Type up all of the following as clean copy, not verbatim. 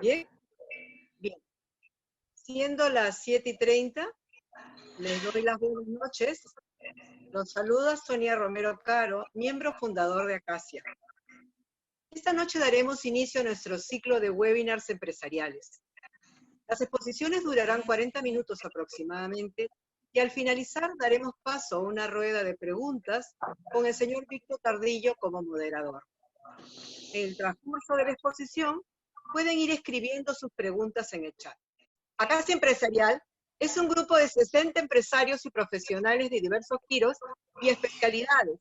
Bien, bien. Siendo las 7:30, les doy las buenas noches. Los saluda Sonia Romero Caro, miembro fundador de Acacia. Esta noche daremos inicio a nuestro ciclo de webinars empresariales. Las exposiciones durarán 40 minutos aproximadamente y al finalizar daremos paso a una rueda de preguntas con el señor Víctor Tardillo como moderador. En el transcurso de la exposición pueden ir escribiendo sus preguntas en el chat. Acacia Empresarial es un grupo de 60 empresarios y profesionales de diversos giros y especialidades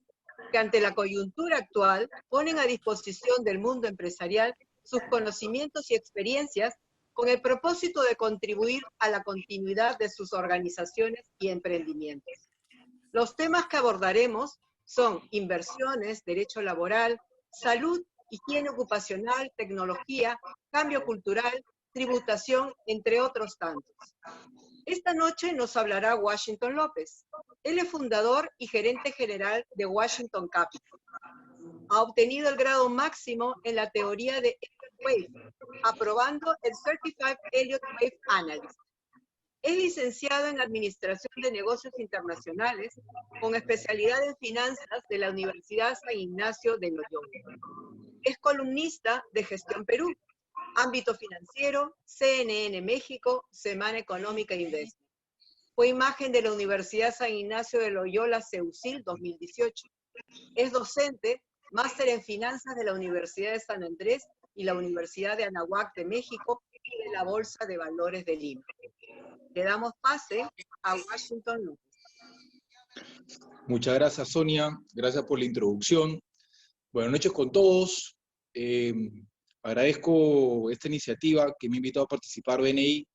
que ante la coyuntura actual ponen a disposición del mundo empresarial sus conocimientos y experiencias con el propósito de contribuir a la continuidad de sus organizaciones y emprendimientos. Los temas que abordaremos son inversiones, derecho laboral, salud, higiene ocupacional, tecnología, cambio cultural, tributación, entre otros tantos. Esta noche nos hablará Washington López. Él es fundador y gerente general de Washington Capital. Ha obtenido el grado máximo en la teoría de Elliott Wave, aprobando el Certified Elliott Wave Analyst. Es licenciado en Administración de Negocios Internacionales, con especialidad en Finanzas de la Universidad San Ignacio de Loyola. Es columnista de Gestión Perú, Ámbito Financiero, CNN México, Semana Económica e Invest. Fue imagen de la Universidad San Ignacio de Loyola CEUCIL 2018. Es docente, máster en Finanzas de la Universidad de San Andrés y la Universidad de Anáhuac de México y de la Bolsa de Valores de Lima. Le damos pase a Washington López. Muchas gracias, Sonia. Gracias por la introducción. Buenas noches con todos. Agradezco esta iniciativa que me ha invitado a participar BNI,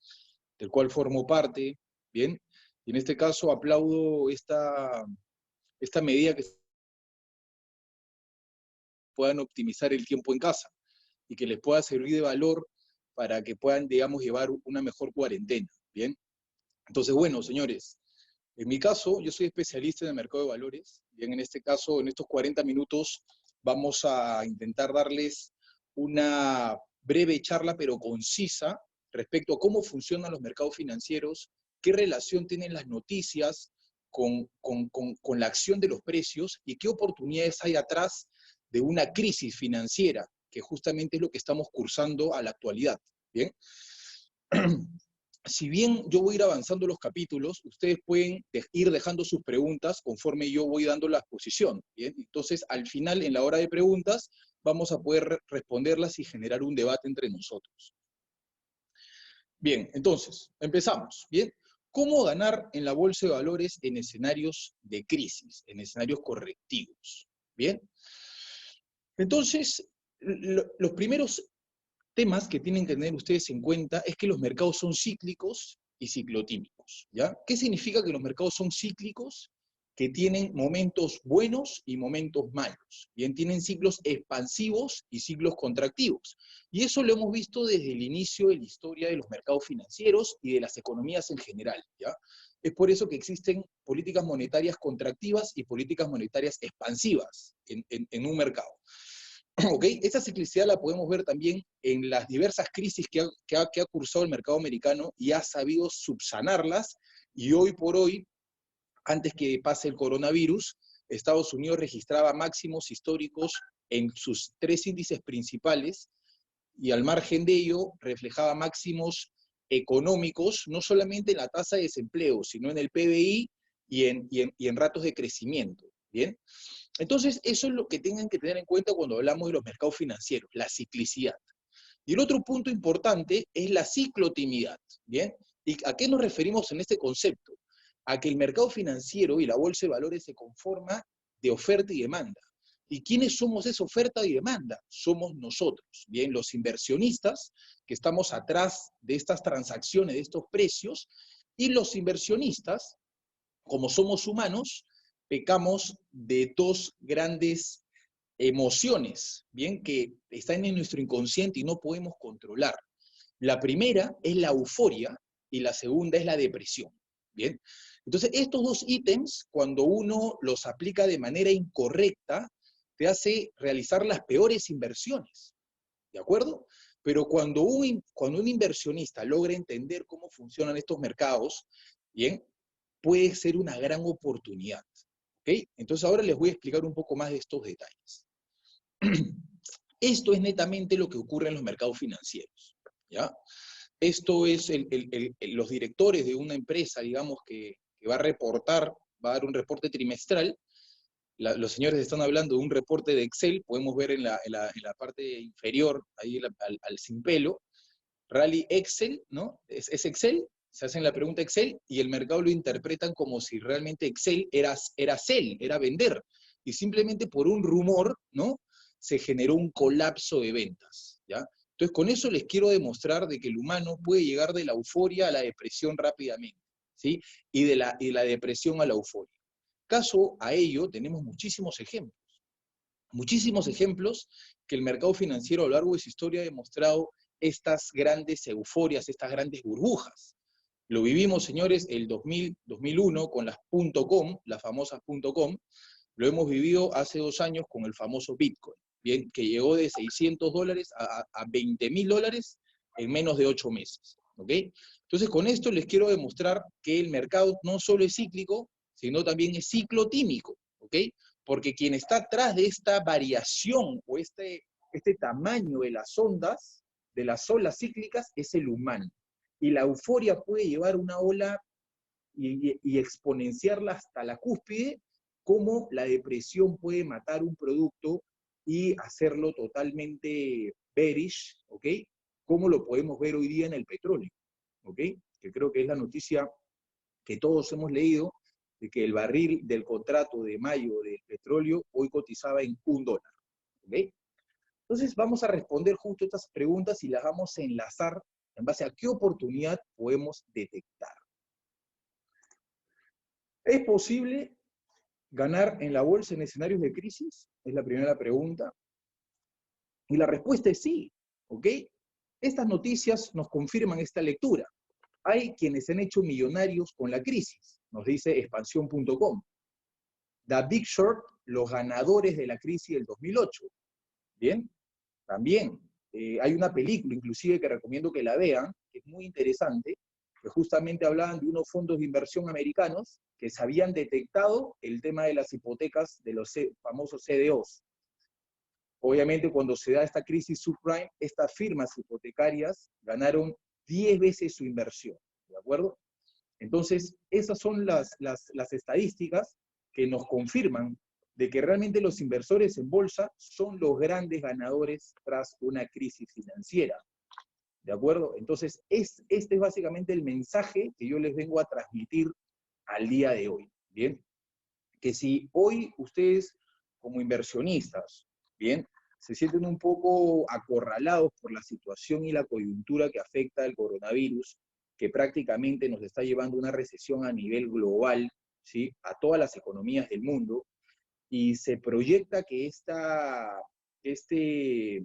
del cual formo parte. Bien. Y en este caso aplaudo esta medida que puedan optimizar el tiempo en casa y que les pueda servir de valor para que puedan, digamos, llevar una mejor cuarentena. Bien. Entonces, bueno, señores, en mi caso, yo soy especialista en el mercado de valores. Bien, en este caso, en estos 40 minutos, vamos a intentar darles una breve charla, pero concisa, respecto a cómo funcionan los mercados financieros, qué relación tienen las noticias con la acción de los precios y qué oportunidades hay atrás de una crisis financiera, que justamente es lo que estamos cursando a la actualidad. Bien. Si bien yo voy a ir avanzando los capítulos, ustedes pueden ir dejando sus preguntas conforme yo voy dando la exposición, ¿bien? Entonces, al final, en la hora de preguntas, vamos a poder responderlas y generar un debate entre nosotros. Bien, entonces, empezamos, ¿bien? ¿Cómo ganar en la bolsa de valores en escenarios de crisis, en escenarios correctivos? ¿Bien? Entonces, los primeros temas que tienen que tener ustedes en cuenta es que los mercados son cíclicos y ciclotímicos, ¿ya? ¿Qué significa que los mercados son cíclicos? Que tienen momentos buenos y momentos malos, ¿bien? Tienen ciclos expansivos y ciclos contractivos. Y eso lo hemos visto desde el inicio de la historia de los mercados financieros y de las economías en general, ¿ya? Es por eso que existen políticas monetarias contractivas y políticas monetarias expansivas en un mercado. ¿Ok? Esta ciclicidad la podemos ver también en las diversas crisis que ha cursado el mercado americano y ha sabido subsanarlas, y hoy por hoy, antes que pase el coronavirus, Estados Unidos registraba máximos históricos en sus 3 índices principales, y al margen de ello reflejaba máximos económicos, no solamente en la tasa de desempleo, sino en el PBI y en ratos de crecimiento, ¿bien? Entonces, eso es lo que tengan que tener en cuenta cuando hablamos de los mercados financieros, la ciclicidad. Y el otro punto importante es la ciclotimidad, ¿bien? ¿Y a qué nos referimos en este concepto? A que el mercado financiero y la bolsa de valores se conforma de oferta y demanda. ¿Y quiénes somos esa oferta y demanda? Somos nosotros, ¿bien? Los inversionistas que estamos atrás de estas transacciones, de estos precios, y los inversionistas, como somos humanos, pecamos de 2 grandes emociones, ¿bien? Que están en nuestro inconsciente y no podemos controlar. La primera es la euforia y la segunda es la depresión, ¿bien? Entonces, estos 2 ítems, cuando uno los aplica de manera incorrecta, te hace realizar las peores inversiones, ¿de acuerdo? Pero cuando un inversionista logra entender cómo funcionan estos mercados, bien, puede ser una gran oportunidad. ¿Ok? Entonces ahora les voy a explicar un poco más de estos detalles. Esto es netamente lo que ocurre en los mercados financieros, ¿ya? Esto es los directores de una empresa, digamos, que va a reportar, va a dar un reporte trimestral. Los señores están hablando de un reporte de Excel, podemos ver en la parte inferior, ahí al sin pelo, Rally Excel, ¿no? Es Excel, se hacen la pregunta Excel y el mercado lo interpretan como si realmente Excel era sell, era vender. Y simplemente por un rumor, ¿no? Se generó un colapso de ventas, ¿ya? Entonces, con eso les quiero demostrar de que el humano puede llegar de la euforia a la depresión rápidamente, ¿sí? Y de la depresión a la euforia. Caso a ello, tenemos muchísimos ejemplos que el mercado financiero a lo largo de su historia ha demostrado estas grandes euforias, estas grandes burbujas. Lo vivimos, señores, el 2000, 2001 con las .com, las famosas .com, lo hemos vivido hace 2 años con el famoso Bitcoin, bien, que llegó de $600 a $20.000 en menos de 8 meses, ¿ok? Entonces, con esto les quiero demostrar que el mercado no solo es cíclico, sino también es ciclotímico, ¿ok? Porque quien está atrás de esta variación o este tamaño de las olas cíclicas, es el humano. Y la euforia puede llevar una ola y exponenciarla hasta la cúspide, como la depresión puede matar un producto y hacerlo totalmente bearish, ¿ok? Como lo podemos ver hoy día en el petróleo, ¿ok? Que creo que es la noticia que todos hemos leído, de que el barril del contrato de mayo del petróleo hoy cotizaba en $1, ¿ok? Entonces vamos a responder justo estas preguntas y las vamos a enlazar en base a qué oportunidad podemos detectar. ¿Es posible ganar en la bolsa en escenarios de crisis? Es la primera pregunta. Y la respuesta es sí, ¿ok? Estas noticias nos confirman esta lectura. Hay quienes se han hecho millonarios con la crisis, nos dice expansión.com. The Big Short, los ganadores de la crisis del 2008. Bien, también hay una película inclusive que recomiendo que la vean, que es muy interesante, que justamente hablaban de unos fondos de inversión americanos que se habían detectado el tema de las hipotecas de los famosos CDOs. Obviamente, cuando se da esta crisis subprime, estas firmas hipotecarias ganaron 10 veces su inversión, ¿de acuerdo? Entonces, esas son las estadísticas que nos confirman de que realmente los inversores en bolsa son los grandes ganadores tras una crisis financiera, ¿de acuerdo? Entonces, este es básicamente el mensaje que yo les vengo a transmitir al día de hoy, ¿bien? Que si hoy ustedes, como inversionistas, ¿bien?, se sienten un poco acorralados por la situación y la coyuntura que afecta el coronavirus, que prácticamente nos está llevando a una recesión a nivel global, ¿sí?, a todas las economías del mundo, y se proyecta que este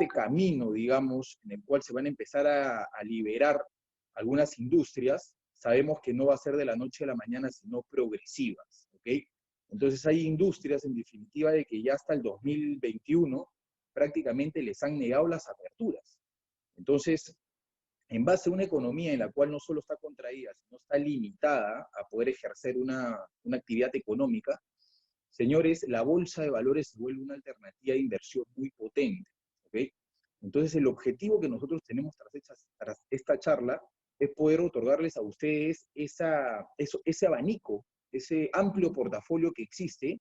camino, digamos, en el cual se van a empezar a liberar algunas industrias, sabemos que no va a ser de la noche a la mañana, sino progresivas, ¿ok? Entonces hay industrias, en definitiva, de que ya hasta el 2021 prácticamente les han negado las aperturas. Entonces, en base a una economía en la cual no solo está contraída, sino está limitada a poder ejercer una actividad económica, señores, la bolsa de valores se vuelve una alternativa de inversión muy potente, ¿ok? Entonces, el objetivo que nosotros tenemos tras esta charla es poder otorgarles a ustedes ese abanico, ese amplio portafolio que existe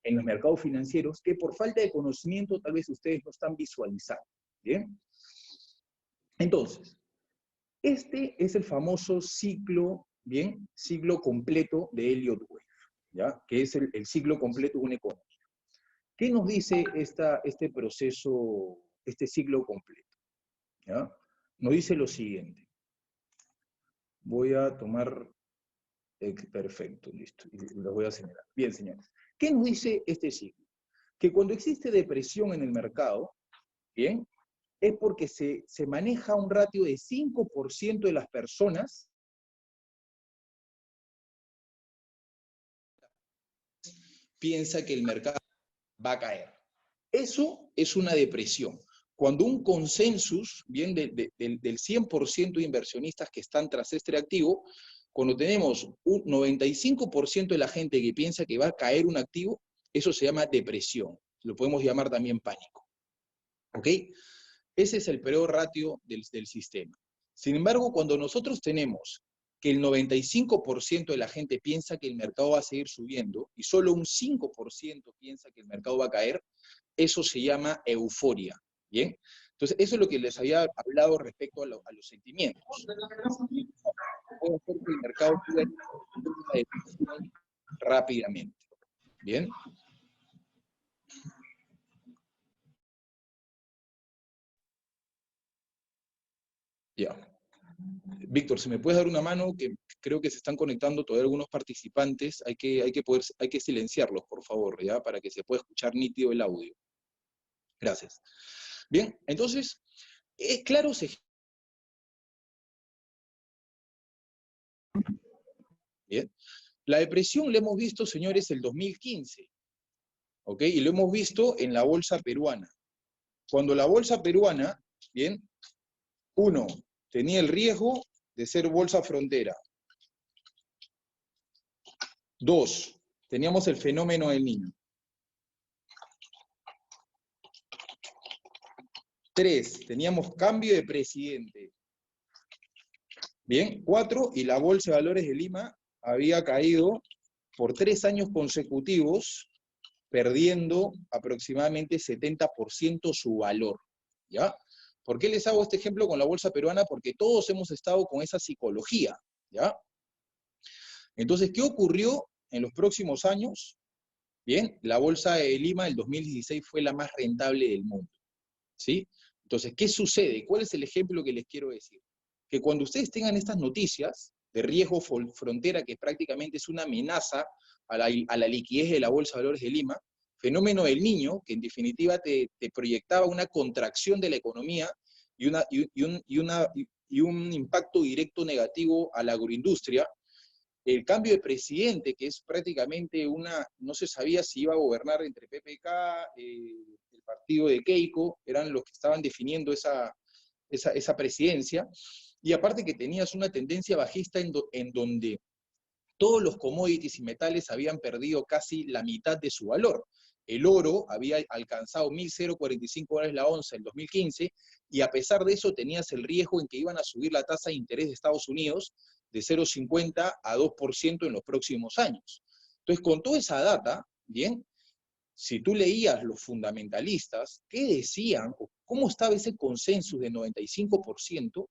en los mercados financieros, que por falta de conocimiento tal vez ustedes no están visualizando, ¿bien? Entonces, este es el famoso ciclo, ¿bien?, ciclo completo de Elliott Wave, ¿ya?, que es el ciclo completo de una economía. ¿Qué nos dice este proceso, este ciclo completo? ¿Ya? Nos dice lo siguiente. Voy a tomar, perfecto, listo, y lo voy a señalar. Bien, señores. ¿Qué nos dice este ciclo? Que cuando existe depresión en el mercado, ¿bien?, es porque se maneja un ratio de 5% de las personas piensa que el mercado va a caer. Eso es una depresión. cuando un consensus, bien, del 100% de inversionistas que están tras este activo, cuando tenemos un 95% de la gente que piensa que va a caer un activo, eso se llama depresión. Lo podemos llamar también pánico. ¿Ok? Ese es el peor ratio del sistema. Sin embargo, cuando nosotros tenemos que el 95% de la gente piensa que el mercado va a seguir subiendo y solo un 5% piensa que el mercado va a caer, eso se llama euforia. ¿Bien? Entonces, eso es lo que les había hablado respecto a los sentimientos. Puede hacer que el mercado suba rápidamente. ¿Bien? Ya. Víctor, si me puedes dar una mano, que creo que se están conectando todavía algunos participantes, hay que silenciarlos, por favor, ¿ya? Para que se pueda escuchar nítido el audio. Gracias. Bien, entonces, es claro, bien. La depresión la hemos visto, señores, el 2015, ¿ok? Y lo hemos visto en la bolsa peruana. Cuando la bolsa peruana, bien, uno, tenía el riesgo de ser bolsa frontera. Dos, teníamos el fenómeno del niño. 3, teníamos cambio de presidente. Bien, 4, y la Bolsa de Valores de Lima había caído por 3 años consecutivos, perdiendo aproximadamente 70% su valor. ¿Ya? ¿Por qué les hago este ejemplo con la bolsa peruana? Porque todos hemos estado con esa psicología. ¿Ya? Entonces, ¿qué ocurrió en los próximos años? Bien, la Bolsa de Lima del 2016 fue la más rentable del mundo. ¿Sí? Entonces, ¿qué sucede? ¿Cuál es el ejemplo que les quiero decir? Que cuando ustedes tengan estas noticias de riesgo frontera, que prácticamente es una amenaza a la liquidez de la Bolsa de Valores de Lima, fenómeno del niño, que en definitiva te proyectaba una contracción de la economía y un impacto directo negativo a la agroindustria, el cambio de presidente, que es prácticamente no se sabía si iba a gobernar entre PPK, el partido de Keiko, eran los que estaban definiendo esa presidencia, y aparte que tenías una tendencia bajista en donde todos los commodities y metales habían perdido casi la mitad de su valor. El oro había alcanzado $1.045 la onza en 2015, y a pesar de eso tenías el riesgo en que iban a subir la tasa de interés de Estados Unidos de 0,50 a 2% en los próximos años. Entonces, con toda esa data, bien, si tú leías los fundamentalistas, ¿qué decían? ¿Cómo estaba ese consenso de 95%?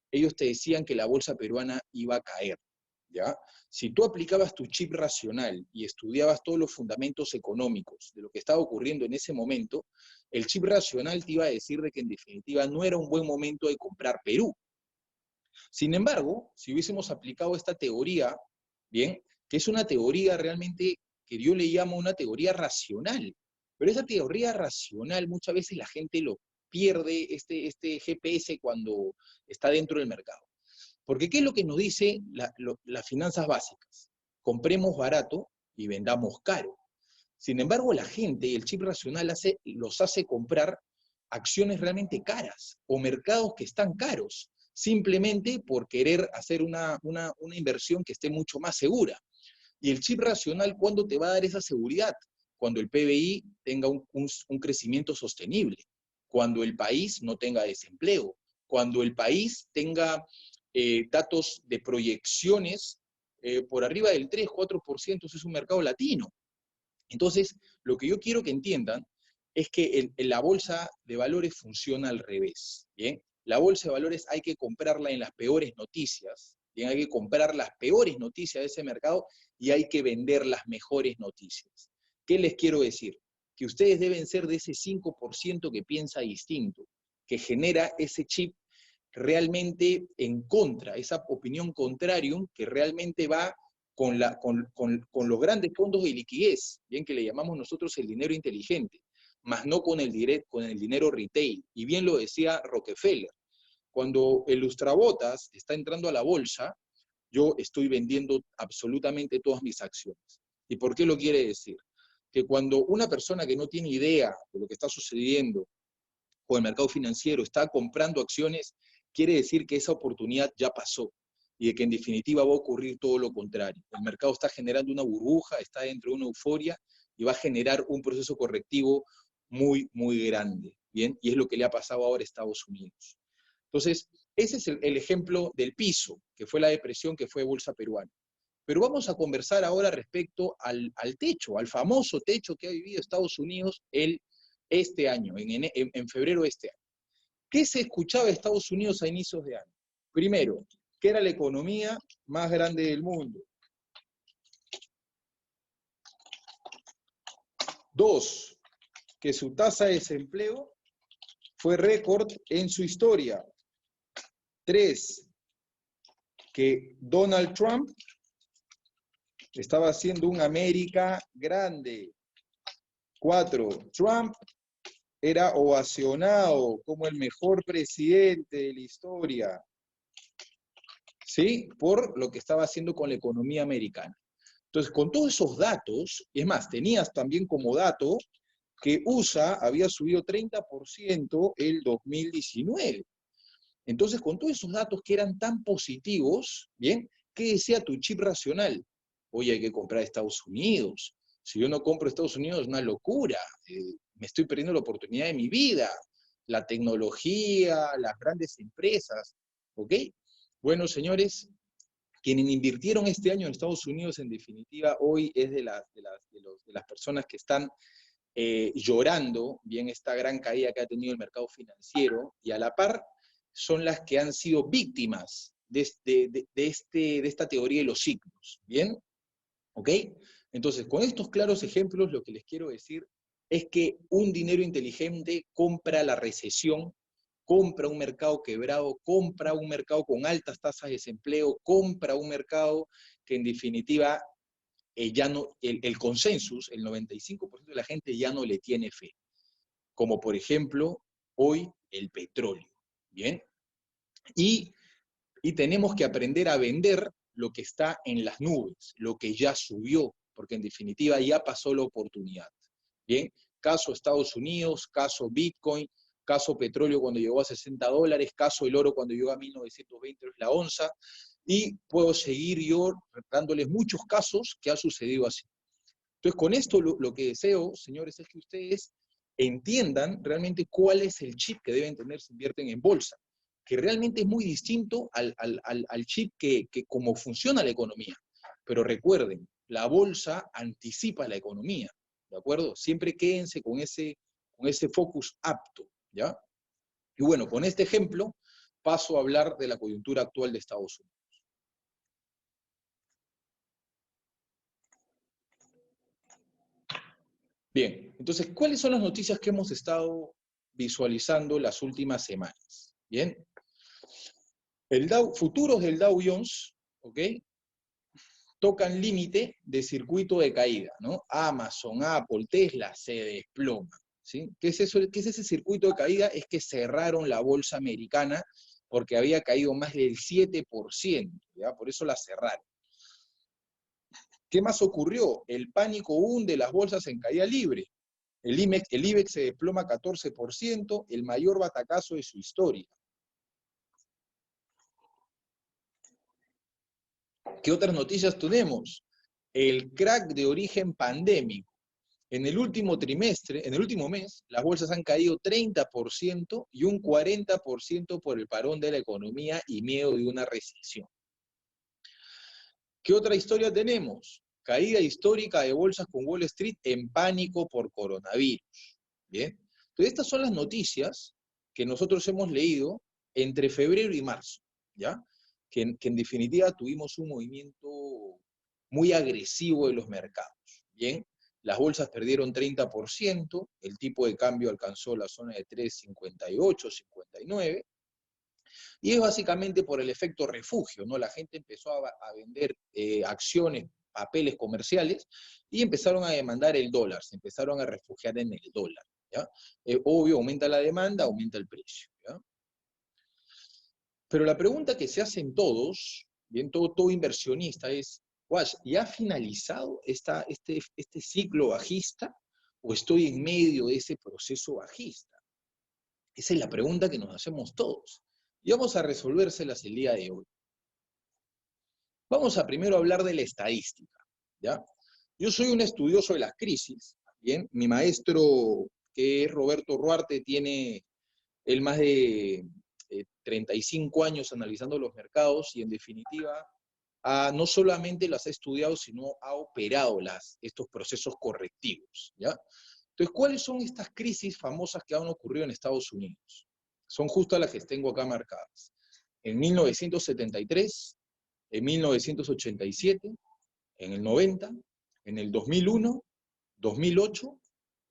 Ellos te decían que la bolsa peruana iba a caer, ¿ya? Si tú aplicabas tu chip racional y estudiabas todos los fundamentos económicos de lo que estaba ocurriendo en ese momento, el chip racional te iba a decir de que en definitiva no era un buen momento de comprar Perú. Sin embargo, si hubiésemos aplicado esta teoría, bien, que es una teoría realmente que yo le llamo una teoría racional, pero esa teoría racional muchas veces la gente lo pierde, este GPS, cuando está dentro del mercado. Porque ¿qué es lo que nos dice las finanzas básicas? Compremos barato y vendamos caro. Sin embargo, la gente, el chip racional los hace comprar acciones realmente caras o mercados que están caros, simplemente por querer hacer una inversión que esté mucho más segura. Y el chip racional, ¿cuándo te va a dar esa seguridad? Cuando el PBI tenga un crecimiento sostenible, cuando el país no tenga desempleo, cuando el país tenga datos de proyecciones por arriba del 3-4%, eso es un mercado latino. Entonces, lo que yo quiero que entiendan es que la bolsa de valores funciona al revés, ¿bien? La bolsa de valores hay que comprarla en las peores noticias, ¿bien? Hay que comprar las peores noticias de ese mercado y hay que vender las mejores noticias. ¿Qué les quiero decir? Que ustedes deben ser de ese 5% que piensa distinto, que genera ese chip realmente en contra, esa opinión contrarium que realmente va con los grandes fondos de liquidez, bien, que le llamamos nosotros el dinero inteligente, más no con el dinero retail. Y bien lo decía Rockefeller, cuando el lustrabotas está entrando a la bolsa, yo estoy vendiendo absolutamente todas mis acciones. ¿Y por qué lo quiere decir? Que cuando una persona que no tiene idea de lo que está sucediendo o el mercado financiero está comprando acciones, quiere decir que esa oportunidad ya pasó y de que en definitiva va a ocurrir todo lo contrario. El mercado está generando una burbuja, está dentro de una euforia y va a generar un proceso correctivo muy, muy grande, ¿bien? Y es lo que le ha pasado ahora a Estados Unidos. Entonces, ese es el ejemplo del piso, que fue la depresión que fue bolsa peruana. Pero vamos a conversar ahora respecto al techo, al famoso techo que ha vivido Estados Unidos este año, en febrero de este año. ¿Qué se escuchaba de Estados Unidos a inicios de año? Primero, que era la economía más grande del mundo. Dos, que su tasa de desempleo fue récord en su historia. Tres, que Donald Trump estaba haciendo un América grande. Cuatro, Trump era ovacionado como el mejor presidente de la historia, ¿sí? Por lo que estaba haciendo con la economía americana. Entonces, con todos esos datos, es más, tenías también como dato que USA había subido 30% el 2019. Entonces, con todos esos datos que eran tan positivos, ¿bien? ¿Qué decía tu chip racional? Oye, hay que comprar Estados Unidos. Si yo no compro Estados Unidos, es una locura. Me estoy perdiendo la oportunidad de mi vida. La tecnología, las grandes empresas, ¿ok? Bueno, señores, quienes invirtieron este año en Estados Unidos, en definitiva, hoy es de las personas que están llorando, bien, esta gran caída que ha tenido el mercado financiero, y a la par son las que han sido víctimas de esta teoría de los ciclos, ¿bien? ¿Ok? Entonces, con estos claros ejemplos, lo que les quiero decir es que un dinero inteligente compra la recesión, compra un mercado quebrado, compra un mercado con altas tasas de desempleo, compra un mercado que en definitiva ya no, el consensus, el 95% de la gente ya no le tiene fe. Como por ejemplo, hoy el petróleo, ¿bien? Y tenemos que aprender a vender lo que está en las nubes, lo que ya subió, porque en definitiva ya pasó la oportunidad. Bien, caso Estados Unidos, caso Bitcoin, caso petróleo cuando llegó a $60, caso el oro cuando llegó a 1920 la onza, y puedo seguir yo dándoles muchos casos que ha sucedido así. Entonces, con esto lo que deseo, señores, es que ustedes entiendan realmente cuál es el chip que deben tener si invierten en bolsa, que realmente es muy distinto al chip que cómo funciona la economía. Pero recuerden, la bolsa anticipa la economía, ¿de acuerdo? Siempre quédense con ese focus apto, ¿ya? Y bueno, con este ejemplo paso a hablar de la coyuntura actual de Estados Unidos. Bien, entonces, ¿cuáles son las noticias que hemos estado visualizando las últimas semanas? Bien, futuros del Dow Jones, ¿ok? Tocan límite de circuito de caída, ¿no? Amazon, Apple, Tesla se desploma, ¿sí? ¿Qué es eso? ¿Qué es ese circuito de caída? Es que cerraron la bolsa americana porque había caído más del 7%, ¿ya? Por eso la cerraron. ¿Qué más ocurrió? El pánico hunde las bolsas en caída libre. El IBEX se desploma 14%, el mayor batacazo de su historia. ¿Qué otras noticias tenemos? El crack de origen pandémico. En el último trimestre, en el último mes, las bolsas han caído 30% y un 40% por el parón de la economía y miedo de una recesión. ¿Qué otra historia tenemos? Caída histórica de bolsas con Wall Street en pánico por coronavirus. ¿Bien? Entonces, estas son las noticias que nosotros hemos leído entre febrero y marzo, ¿ya? Que en definitiva tuvimos un movimiento muy agresivo de los mercados, ¿bien? Las bolsas perdieron 30%, el tipo de cambio alcanzó la zona de 3,58, 59, y es básicamente por el efecto refugio, ¿no? La gente empezó a vender acciones, papeles comerciales, y empezaron a demandar el dólar, se empezaron a refugiar en el dólar, ¿ya? Obvio, aumenta la demanda, aumenta el precio, ¿ya? Pero la pregunta que se hacen todos, bien, todo inversionista es, ¿ya ha finalizado este ciclo bajista o estoy en medio de ese proceso bajista? Esa es la pregunta que nos hacemos todos. Y vamos a resolvérselas el día de hoy. Vamos a primero hablar de la estadística, ¿ya? Yo soy un estudioso de las crisis, ¿bien? Mi maestro, que es Roberto Ruarte, tiene él más de 35 años analizando los mercados y en definitiva no solamente las ha estudiado, sino ha operado estos procesos correctivos, ¿ya? Entonces, ¿cuáles son estas crisis famosas que han ocurrido en Estados Unidos? Son justo las que tengo acá marcadas. En 1973, en 1987, en el 90, en el 2001, 2008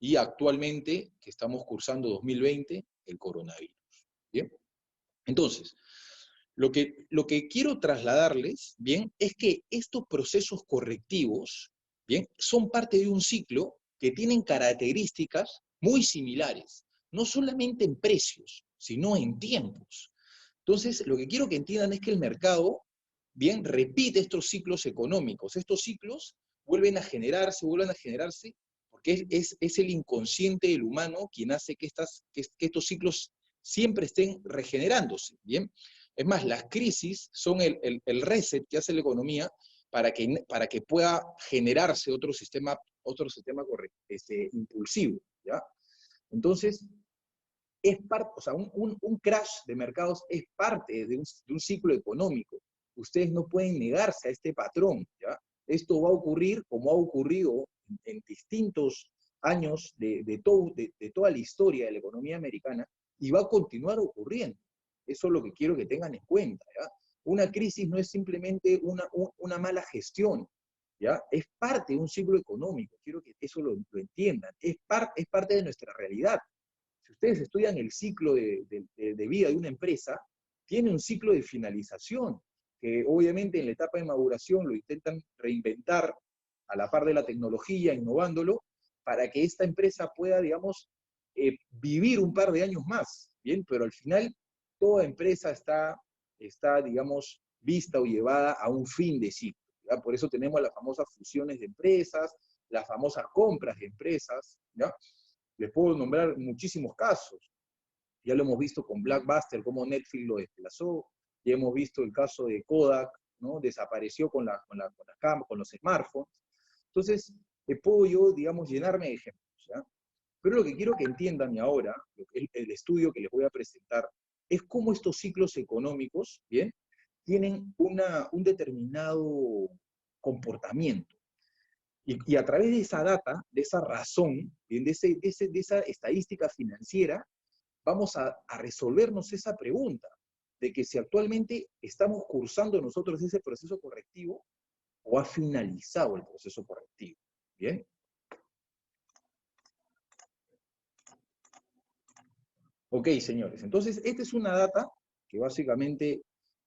y actualmente, que estamos cursando 2020, el coronavirus. ¿Bien? Entonces, lo que quiero trasladarles, ¿bien?, es que estos procesos correctivos, ¿bien?, son parte de un ciclo que tienen características muy similares, no solamente en precios, sino en tiempos. Entonces, lo que quiero que entiendan es que el mercado, bien, repite estos ciclos económicos. Estos ciclos vuelven a generarse, porque es el inconsciente del humano quien hace que estos ciclos siempre estén regenerándose, ¿bien? Es más, las crisis son el reset que hace la economía para que pueda generarse otro sistema impulsivo, ¿ya? Entonces, es parte, o sea, un crash de mercados es parte de un ciclo económico. Ustedes no pueden negarse a este patrón, ¿ya? Esto va a ocurrir como ha ocurrido en distintos años de toda la historia de la economía americana y va a continuar ocurriendo. Eso es lo que quiero que tengan en cuenta, ¿ya? Una crisis no es simplemente una mala gestión, ¿ya? Es parte de un ciclo económico, quiero que eso lo entiendan, es parte de nuestra realidad. Si ustedes estudian el ciclo de vida de una empresa, tiene un ciclo de finalización, que obviamente en la etapa de maduración lo intentan reinventar a la par de la tecnología, innovándolo, para que esta empresa pueda, digamos, vivir un par de años más, ¿bien? Pero al final, toda empresa está, digamos, vista o llevada a un fin de ciclo, ¿ya? Por eso tenemos las famosas fusiones de empresas, las famosas compras de empresas, ¿ya? Les puedo nombrar muchísimos casos. Ya lo hemos visto con Blockbuster, cómo Netflix lo desplazó. Ya hemos visto el caso de Kodak, ¿no? Desapareció con los smartphones. Entonces, puedo yo, digamos, llenarme de ejemplos, ¿ya? Pero lo que quiero que entiendan y ahora, el estudio que les voy a presentar, es cómo estos ciclos económicos, ¿bien?, tienen un determinado comportamiento. Y a través de esa data, de esa razón, de esa estadística financiera, vamos a resolvernos esa pregunta, de que si actualmente estamos cursando nosotros ese proceso correctivo o ha finalizado el proceso correctivo. ¿Bien? Ok, señores, entonces esta es una data que básicamente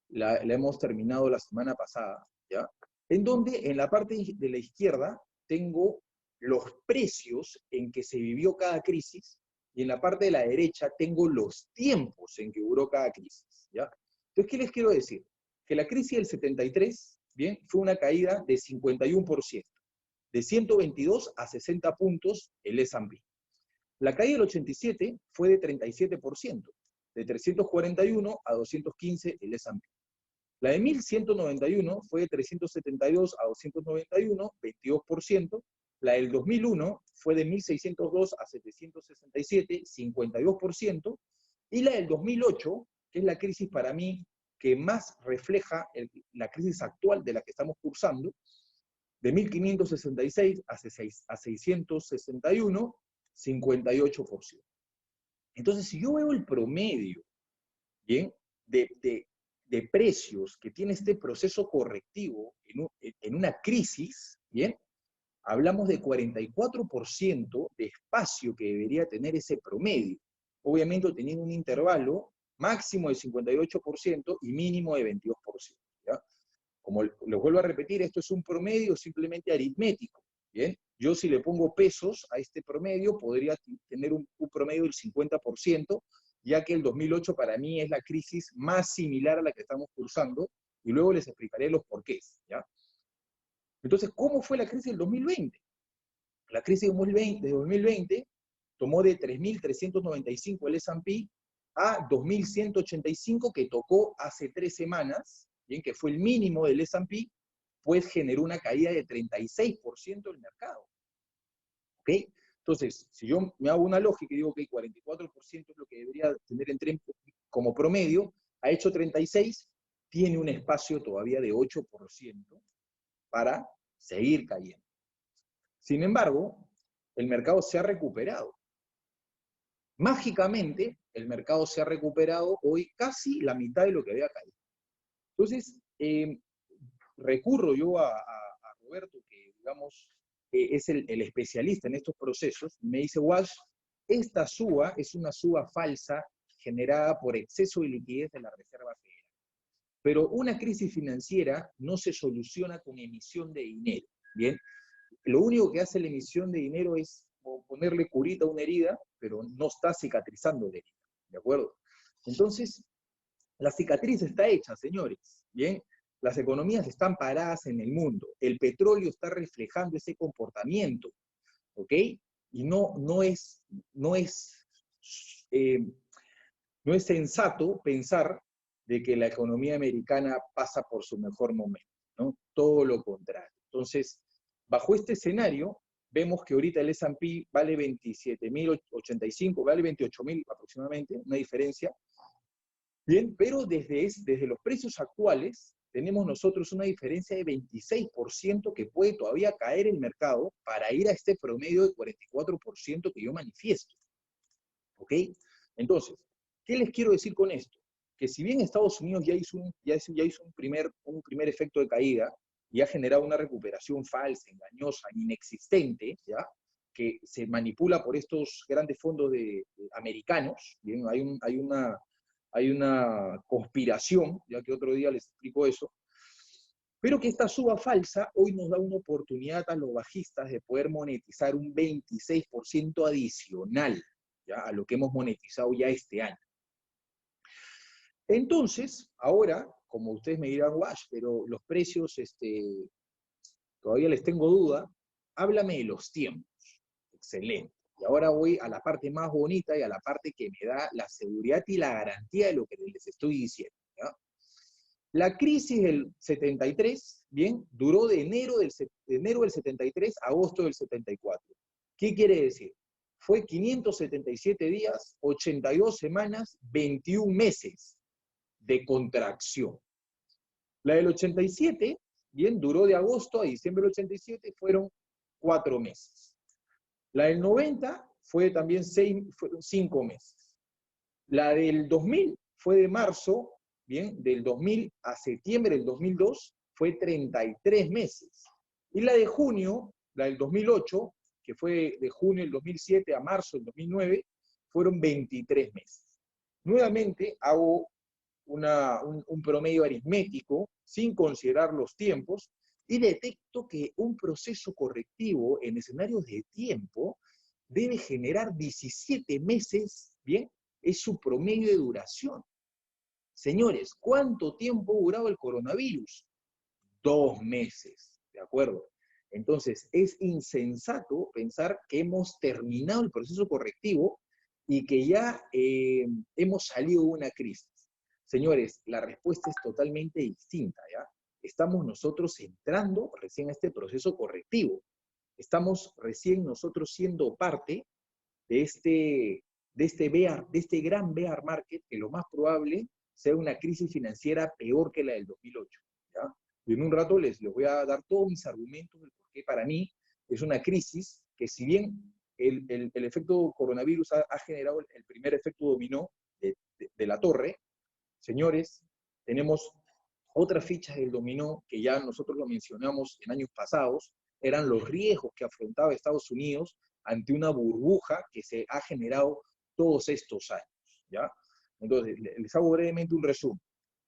la hemos terminado la semana pasada, ¿ya? En donde en la parte de la izquierda tengo los precios en que se vivió cada crisis y en la parte de la derecha tengo los tiempos en que duró cada crisis, ¿ya? Entonces, ¿qué les quiero decir? Que la crisis del 73, ¿bien?, fue una caída de 51%, de 122 a 60 puntos el S&P. La caída del 87 fue de 37%, de 341 a 215 el S&P. La de 1191 fue de 372 a 291, 22%. La del 2001 fue de 1602 a 767, 52%. Y la del 2008, que es la crisis para mí que más refleja la crisis actual de la que estamos cursando, de 1566 a 661, 58%. Entonces, si yo veo el promedio, ¿bien?, de precios que tiene este proceso correctivo en una crisis, ¿bien?, hablamos de 44% de espacio que debería tener ese promedio, obviamente teniendo un intervalo máximo de 58% y mínimo de 22%, ¿ya? Como les vuelvo a repetir, esto es un promedio simplemente aritmético, ¿bien? Yo si le pongo pesos a este promedio, podría tener un promedio del 50%, ya que el 2008 para mí es la crisis más similar a la que estamos cursando, y luego les explicaré los porqués, ¿ya? Entonces, ¿cómo fue la crisis del 2020? La crisis de 2020 tomó de 3.395 el S&P a 2.185 que tocó hace 3 semanas, bien, que fue el mínimo del S&P, pues generó una caída de 36% del mercado. ¿Ok? Entonces, si yo me hago una lógica y digo que 44% es lo que debería tener como promedio, ha hecho 36, tiene un espacio todavía de 8% para seguir cayendo. Sin embargo, el mercado se ha recuperado. Mágicamente, el mercado se ha recuperado hoy casi la mitad de lo que había caído. Entonces, recurro yo a Roberto, que digamos es el especialista en estos procesos, me dice, Walsh, esta suba es una suba falsa generada por exceso de liquidez de la Reserva Federal. Pero una crisis financiera no se soluciona con emisión de dinero, ¿bien? Lo único que hace la emisión de dinero es ponerle curita a una herida, pero no está cicatrizando la herida, ¿de acuerdo? Entonces, la cicatriz está hecha, señores, ¿bien? Las economías están paradas en el mundo, el petróleo está reflejando ese comportamiento, ¿ok? Y no es sensato pensar de que la economía americana pasa por su mejor momento, ¿no? Todo lo contrario. Entonces, bajo este escenario, vemos que ahorita el S&P vale 27.085, vale 28.000 aproximadamente, una diferencia. Bien, pero desde los precios actuales tenemos nosotros una diferencia de 26% que puede todavía caer el mercado para ir a este promedio de 44% que yo manifiesto. ¿Ok? Entonces, ¿qué les quiero decir con esto? Que si bien Estados Unidos ya hizo un primer efecto de caída y ha generado una recuperación falsa, engañosa, inexistente, ¿ya? Que se manipula por estos grandes fondos americanos, ¿bien? Hay una conspiración, ya que otro día les explico eso, pero que esta suba falsa hoy nos da una oportunidad a los bajistas de poder monetizar un 26% adicional, ¿ya? A lo que hemos monetizado ya este año. Entonces, ahora, como ustedes me dirán, Wash, pero los precios, todavía les tengo duda, háblame de los tiempos. Excelente. Y ahora voy a la parte más bonita y a la parte que me da la seguridad y la garantía de lo que les estoy diciendo, ¿ya? La crisis del 73, bien, duró de enero del 73 a agosto del 74. ¿Qué quiere decir? Fue 577 días, 82 semanas, 21 meses de contracción. La del 87, bien, duró de agosto a diciembre del 87, fueron 4 meses. La del 90 fue también 5 meses. La del 2000 fue de marzo, bien, del 2000 a septiembre del 2002, fue 33 meses. Y la de junio, la del 2008, que fue de junio del 2007 a marzo del 2009, fueron 23 meses. Nuevamente hago un promedio aritmético sin considerar los tiempos y detecto que un proceso correctivo en escenarios de tiempo debe generar 17 meses, ¿bien? Es su promedio de duración. Señores, ¿cuánto tiempo ha durado el coronavirus? 2 meses, ¿de acuerdo? Entonces, es insensato pensar que hemos terminado el proceso correctivo y que ya hemos salido de una crisis. Señores, la respuesta es totalmente distinta, ¿ya? Estamos nosotros entrando recién a este proceso correctivo. Estamos recién nosotros siendo parte de este gran bear market, que lo más probable sea una crisis financiera peor que la del 2008, ¿ya? Y en un rato les voy a dar todos mis argumentos del por qué para mí es una crisis que, si bien el efecto coronavirus ha generado el primer efecto dominó de la torre, señores, tenemos otras fichas del dominó que ya nosotros lo mencionamos en años pasados, eran los riesgos que afrontaba Estados Unidos ante una burbuja que se ha generado todos estos años, ¿ya? Entonces, les hago brevemente un resumen.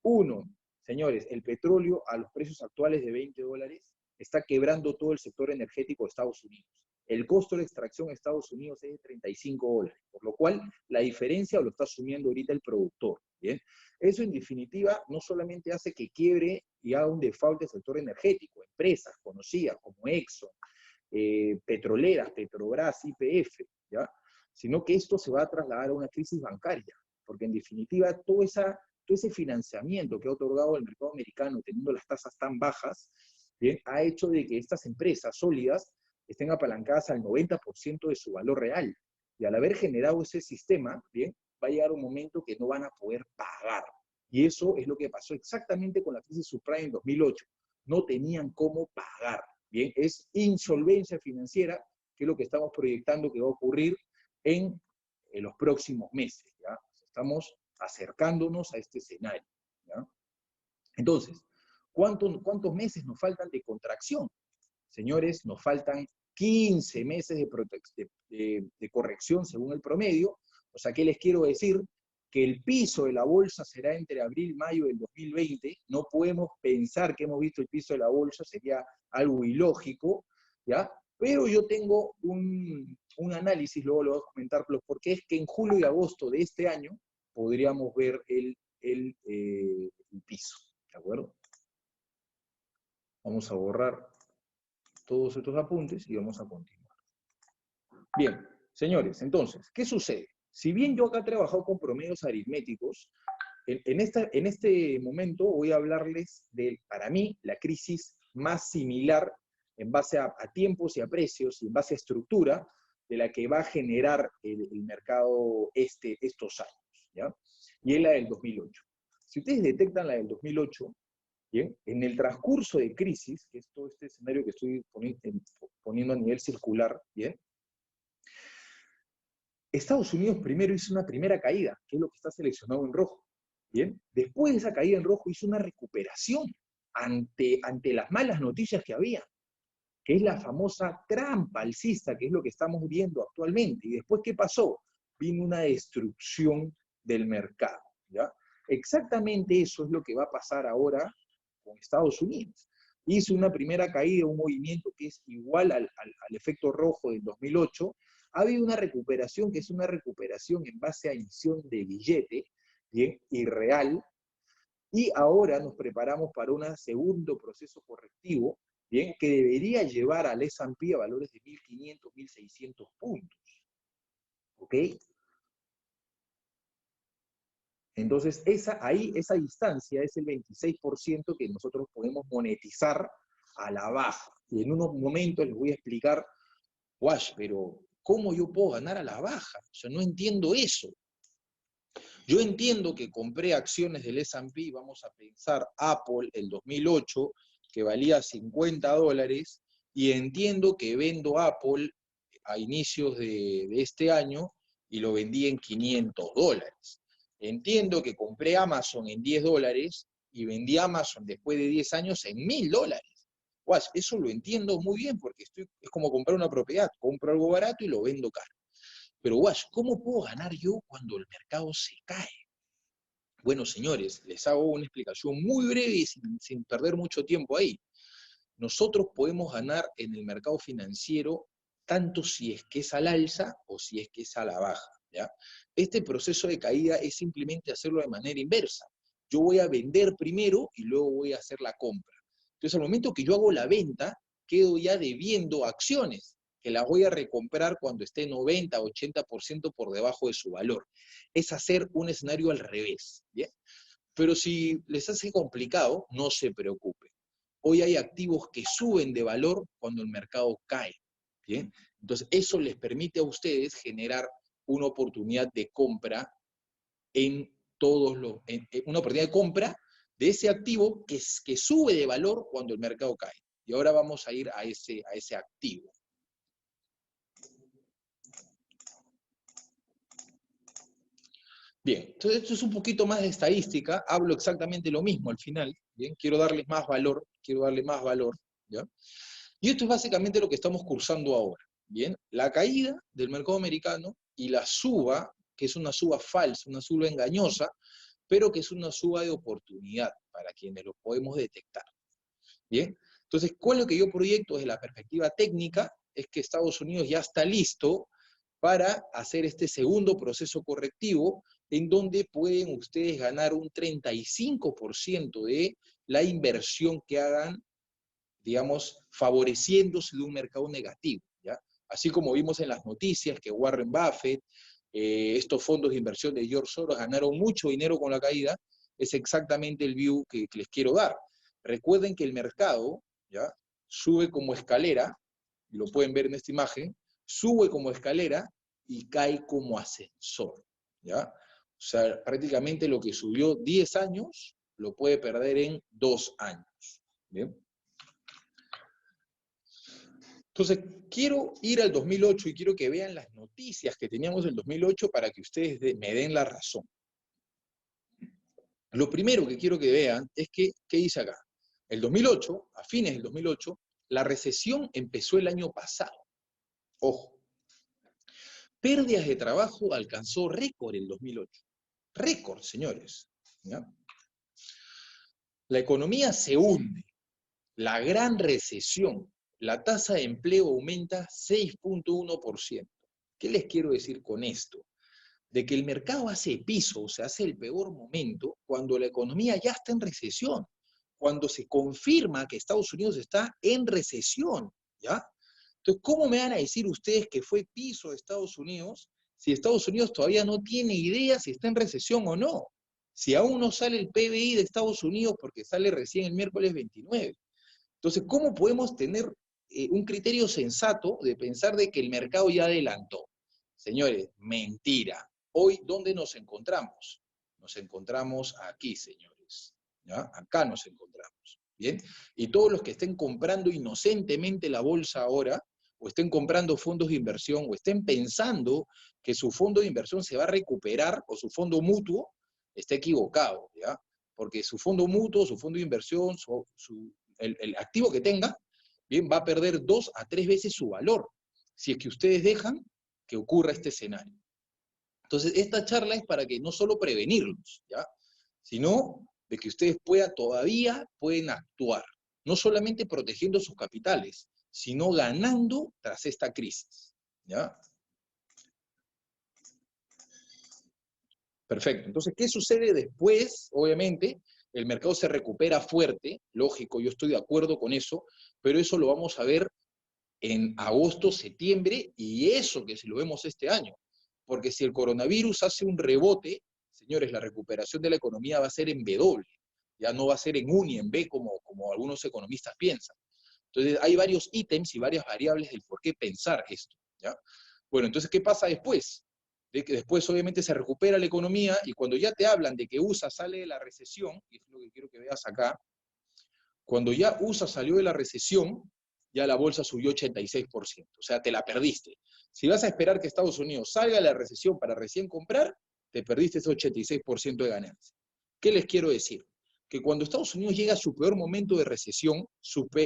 Uno, señores, el petróleo a los precios actuales de $20 está quebrando todo el sector energético de Estados Unidos. El costo de extracción en Estados Unidos es de $35, por lo cual la diferencia lo está asumiendo ahorita el productor, ¿bien? Eso, en definitiva, no solamente hace que quiebre y haga un default del sector energético, empresas conocidas como Exxon, petroleras, Petrobras, YPF, ¿ya? Sino que esto se va a trasladar a una crisis bancaria, porque en definitiva todo ese financiamiento que ha otorgado el mercado americano, teniendo las tasas tan bajas, ¿bien?, ha hecho de que estas empresas sólidas estén apalancadas al 90% de su valor real. Y al haber generado ese sistema, ¿bien?, va a llegar un momento que no van a poder pagar. Y eso es lo que pasó exactamente con la crisis subprime en 2008. No tenían cómo pagar. Bien, es insolvencia financiera, que es lo que estamos proyectando que va a ocurrir en los próximos meses. ¿Ya? Estamos acercándonos a este escenario. ¿Ya? Entonces, ¿cuántos meses nos faltan de contracción? Señores, nos faltan 15 meses de corrección según el promedio. O sea, ¿qué les quiero decir? Que el piso de la bolsa será entre abril y mayo del 2020. No podemos pensar que hemos visto el piso de la bolsa, sería algo ilógico, ¿ya? Pero yo tengo un análisis, luego lo voy a comentar, porque es que en julio y agosto de este año podríamos ver el piso, ¿de acuerdo? Vamos a borrar todos estos apuntes y vamos a continuar. Bien, señores, entonces, ¿qué sucede? Si bien yo acá he trabajado con promedios aritméticos, en este momento voy a hablarles de, para mí, la crisis más similar en base a tiempos y a precios y en base a estructura de la que va a generar el mercado estos años, ¿ya? Y es la del 2008. Si ustedes detectan la del 2008, ¿bien?, en el transcurso de crisis, que es todo este escenario que estoy poniendo a nivel circular, ¿bien?, Estados Unidos primero hizo una primera caída, que es lo que está seleccionado en rojo, ¿bien? Después de esa caída en rojo hizo una recuperación ante las malas noticias que había, que es la famosa trampa alcista, que es lo que estamos viendo actualmente. Y después, ¿qué pasó? Vino una destrucción del mercado, ¿ya? Exactamente eso es lo que va a pasar ahora con Estados Unidos. Hizo una primera caída, un movimiento que es igual al efecto rojo del 2008. Ha habido una recuperación que es una recuperación en base a emisión de billete, ¿bien?, irreal, y ahora nos preparamos para un segundo proceso correctivo, ¿bien?, que debería llevar al S&P a valores de 1.500, 1.600 puntos. ¿Ok? Entonces, esa distancia es el 26% que nosotros podemos monetizar a la baja. Y en unos momentos les voy a explicar, Wash, pero ¿cómo yo puedo ganar a la baja? O sea, no entiendo eso. Yo entiendo que compré acciones del S&P, vamos a pensar Apple el 2008, que valía $50, y entiendo que vendo Apple a inicios de este año y lo vendí en $500. Entiendo que compré Amazon en $10 y vendí Amazon después de 10 años en $1.000. Guas, eso lo entiendo muy bien porque es como comprar una propiedad, compro algo barato y lo vendo caro. Pero Wash, ¿cómo puedo ganar yo cuando el mercado se cae? Bueno, señores, les hago una explicación muy breve y sin perder mucho tiempo ahí. Nosotros podemos ganar en el mercado financiero tanto si es que es al alza o si es que es a la baja, ¿ya? Este proceso de caída es simplemente hacerlo de manera inversa. Yo voy a vender primero y luego voy a hacer la compra. Entonces, al momento que yo hago la venta, quedo ya debiendo acciones, que las voy a recomprar cuando esté 90, 80% por debajo de su valor. Es hacer un escenario al revés, ¿bien? Pero si les hace complicado, no se preocupen. Hoy hay activos que suben de valor cuando el mercado cae, ¿bien? Entonces, eso les permite a ustedes generar una oportunidad de compra una oportunidad de compra de ese activo que sube de valor cuando el mercado cae. Y ahora vamos a ir a ese activo. Bien, entonces esto es un poquito más de estadística, hablo exactamente lo mismo al final, ¿bien? Quiero darles más valor, ¿ya? Y esto es básicamente lo que estamos cursando ahora, ¿bien? La caída del mercado americano y la suba, que es una suba falsa, una suba engañosa, pero que es una suba de oportunidad para quienes lo podemos detectar, ¿bien? Entonces, ¿cuál es lo que yo proyecto desde la perspectiva técnica? Es que Estados Unidos ya está listo para hacer este segundo proceso correctivo, en donde pueden ustedes ganar un 35% de la inversión que hagan, digamos, favoreciéndose de un mercado negativo, ¿ya? Así como vimos en las noticias que Warren Buffett estos fondos de inversión de George Soros ganaron mucho dinero con la caída, es exactamente el view que les quiero dar. Recuerden que el mercado, ¿ya?, sube como escalera, y lo pueden ver en esta imagen, sube como escalera y cae como ascensor, ¿ya? O sea, prácticamente lo que subió 10 años, lo puede perder en 2 años, ¿bien? Entonces, quiero ir al 2008 y quiero que vean las noticias que teníamos en el 2008 para que ustedes me den la razón. Lo primero que quiero que vean es que, ¿qué dice acá? El 2008, a fines del 2008, la recesión empezó el año pasado. Ojo. Pérdidas de trabajo alcanzó récord en el 2008. Récord, señores, ¿ya? La economía se hunde. La gran recesión. La tasa de empleo aumenta 6.1%. ¿Qué les quiero decir con esto? De que el mercado hace piso, o sea, hace el peor momento cuando la economía ya está en recesión, cuando se confirma que Estados Unidos está en recesión, ¿ya? Entonces, ¿cómo me van a decir ustedes que fue piso de Estados Unidos si Estados Unidos todavía no tiene idea si está en recesión o no? Si aún no sale el PBI de Estados Unidos porque sale recién el miércoles 29. Entonces, ¿cómo podemos tener un criterio sensato de pensar de que el mercado ya adelantó? Señores, mentira. Hoy, ¿dónde nos encontramos? Nos encontramos aquí, señores. ¿Ya? Acá nos encontramos. ¿Bien? Y todos los que estén comprando inocentemente la bolsa ahora, o estén comprando fondos de inversión, o estén pensando que su fondo de inversión se va a recuperar, o su fondo mutuo, está equivocado, ¿ya? Porque su fondo mutuo, su fondo de inversión, el activo que tenga, bien, va a perder 2 a 3 veces su valor, si es que ustedes dejan que ocurra este escenario. Entonces, esta charla es para que no solo prevenirlos, ¿ya?, sino de que ustedes pueden actuar, no solamente protegiendo sus capitales, sino ganando tras esta crisis, ¿ya? Perfecto. Entonces, ¿qué sucede después? Obviamente, el mercado se recupera fuerte, lógico, yo estoy de acuerdo con eso, pero eso lo vamos a ver en agosto, septiembre, y eso que si lo vemos este año. Porque si el coronavirus hace un rebote, señores, la recuperación de la economía va a ser en W, ya no va a ser en U ni en B como algunos economistas piensan. Entonces, hay varios ítems y varias variables del por qué pensar esto, ¿ya? Bueno, entonces, ¿qué pasa después? De que después obviamente se recupera la economía y cuando ya te hablan de que USA sale de la recesión, y es lo que quiero que veas acá, cuando ya USA salió de la recesión, ya la bolsa subió 86%, o sea, te la perdiste. Si vas a esperar que Estados Unidos salga de la recesión para recién comprar, te perdiste ese 86% de ganancia. ¿Qué les quiero decir? Que cuando Estados Unidos llega a su peor momento de recesión,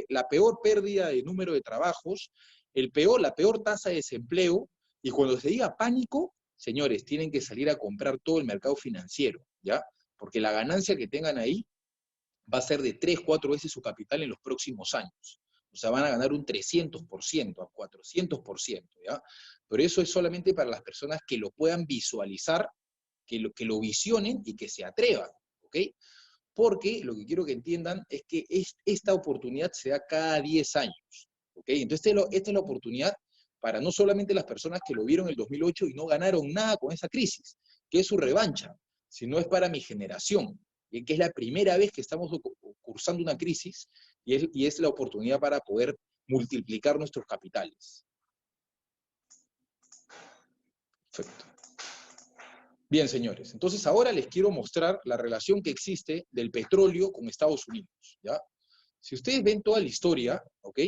la peor pérdida de número de trabajos, la peor tasa de desempleo, y cuando se diga pánico, señores, tienen que salir a comprar todo el mercado financiero, ¿ya? Porque la ganancia que tengan ahí va a ser de 3, 4 veces su capital en los próximos años. O sea, van a ganar un 300%, a 400%, ¿ya? Pero eso es solamente para las personas que lo puedan visualizar, que lo visionen y que se atrevan, ¿ok? Porque lo que quiero que entiendan es que esta oportunidad se da cada 10 años, ¿ok? Entonces, esta es la oportunidad para no solamente las personas que lo vieron en el 2008 y no ganaron nada con esa crisis, que es su revancha, sino es para mi generación, que es la primera vez que estamos cursando una crisis y es la oportunidad para poder multiplicar nuestros capitales. Perfecto. Bien, señores, entonces ahora les quiero mostrar la relación que existe del petróleo con Estados Unidos, ¿ya? Si ustedes ven toda la historia, ¿ok?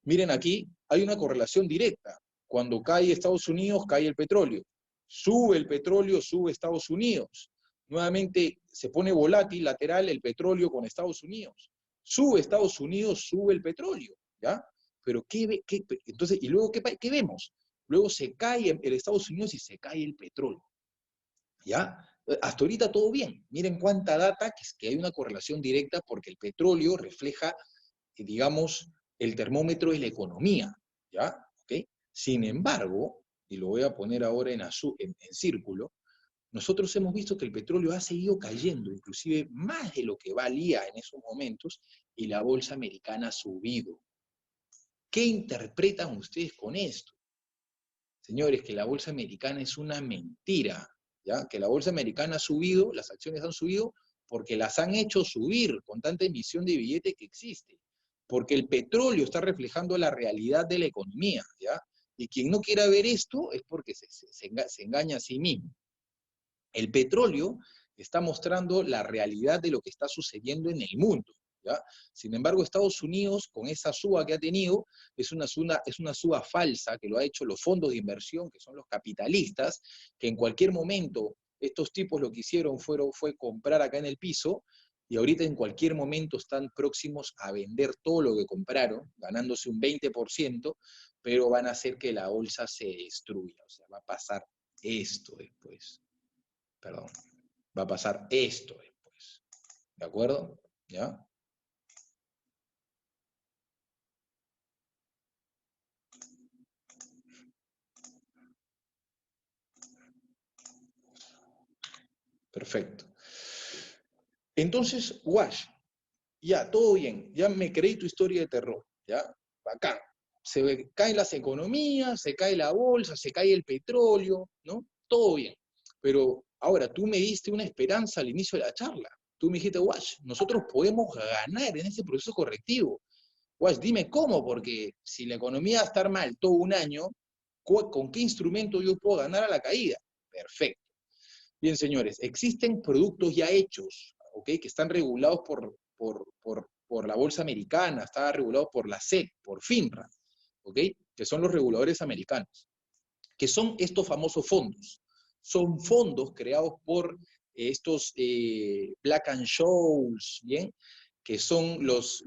Miren aquí, hay una correlación directa. Cuando cae Estados Unidos, cae el petróleo. Sube el petróleo, sube Estados Unidos. Nuevamente se pone volátil, lateral, el petróleo con Estados Unidos. Sube Estados Unidos, sube el petróleo, ¿ya? Pero entonces, ¿y luego qué vemos? Luego se cae el Estados Unidos y se cae el petróleo, ¿ya? Hasta ahorita todo bien. Miren cuánta data, que hay una correlación directa porque el petróleo refleja, digamos, el termómetro de la economía, ¿ya? ¿Okay? Sin embargo, y lo voy a poner ahora en círculo, nosotros hemos visto que el petróleo ha seguido cayendo, inclusive más de lo que valía en esos momentos, y la bolsa americana ha subido. ¿Qué interpretan ustedes con esto? Señores, que la bolsa americana es una mentira, ¿ya? Que la bolsa americana ha subido, las acciones han subido porque las han hecho subir con tanta emisión de billete que existe. Porque el petróleo está reflejando la realidad de la economía, ¿ya? Y quien no quiera ver esto es porque se engaña a sí mismo. El petróleo está mostrando la realidad de lo que está sucediendo en el mundo, ¿ya? Sin embargo, Estados Unidos, con esa suba que ha tenido, es una suba falsa que lo ha hecho los fondos de inversión, que son los capitalistas, que en cualquier momento estos tipos lo que hicieron fue comprar acá en el piso, y ahorita en cualquier momento están próximos a vender todo lo que compraron, ganándose un 20%, pero van a hacer que la bolsa se destruya. O sea, va a pasar esto después. Perdón, va a pasar esto después. ¿De acuerdo? ¿Ya? Perfecto. Entonces, Wash, ya, todo bien, ya me creí tu historia de terror, ¿ya? Bacán. Se caen las economías, se cae la bolsa, se cae el petróleo, ¿no? Todo bien. Pero ahora, tú me diste una esperanza al inicio de la charla. Tú me dijiste, Wash, nosotros podemos ganar en ese proceso correctivo. Wash, dime cómo, porque si la economía va a estar mal todo un año, ¿con qué instrumento yo puedo ganar a la caída? Perfecto. Bien, señores, existen productos ya hechos, ¿ok? Que están regulados por la Bolsa Americana, está regulado por la SEC, por FINRA, ¿ok? Que son los reguladores americanos. Que son estos famosos fondos. Son fondos creados por estos Black and Scholes, ¿bien? Que son los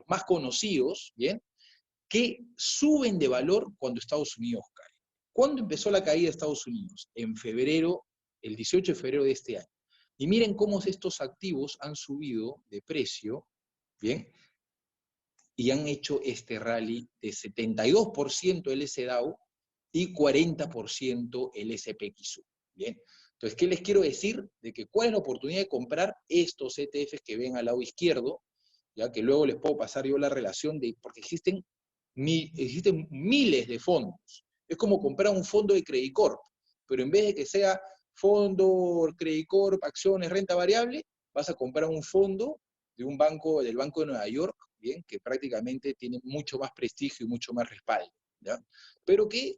más conocidos, ¿bien? Que suben de valor cuando Estados Unidos cae. ¿Cuándo empezó la caída de Estados Unidos? En febrero, el 18 de febrero de este año. Y miren cómo estos activos han subido de precio, ¿bien? Y han hecho este rally de 72% el SDAO y 40% el SPXU, ¿bien? Entonces, ¿qué les quiero decir? De que cuál es la oportunidad de comprar estos ETFs que ven al lado izquierdo, ya que luego les puedo pasar yo la relación de, porque existen miles de fondos. Es como comprar un fondo de Credit Corp, pero en vez de que sea fondo Credit Corp, acciones, renta variable, vas a comprar un fondo de un banco, del Banco de Nueva York, bien, que prácticamente tiene mucho más prestigio y mucho más respaldo, ¿ya? Pero que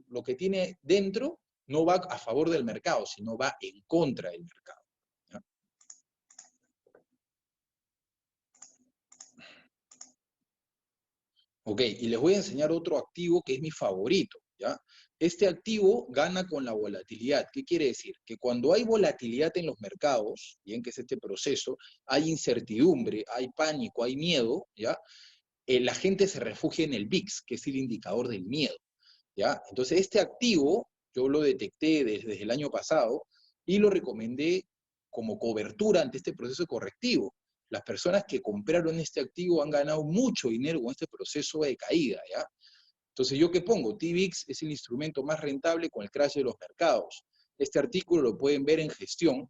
lo que tiene dentro no va a favor del mercado, sino va en contra del mercado. ¿Ya? Ok, y les voy a enseñar otro activo que es mi favorito, ¿ya? Este activo gana con la volatilidad. ¿Qué quiere decir? Que cuando hay volatilidad en los mercados, bien que es este proceso, hay incertidumbre, hay pánico, hay miedo, ¿ya? La gente se refugia en el VIX, que es el indicador del miedo, ¿ya? Entonces, este activo yo lo detecté desde el año pasado y lo recomendé como cobertura ante este proceso correctivo. Las personas que compraron este activo han ganado mucho dinero con este proceso de caída, ¿ya? Entonces, ¿yo qué pongo? TVIX es el instrumento más rentable con el crash de los mercados. Este artículo lo pueden ver en gestión,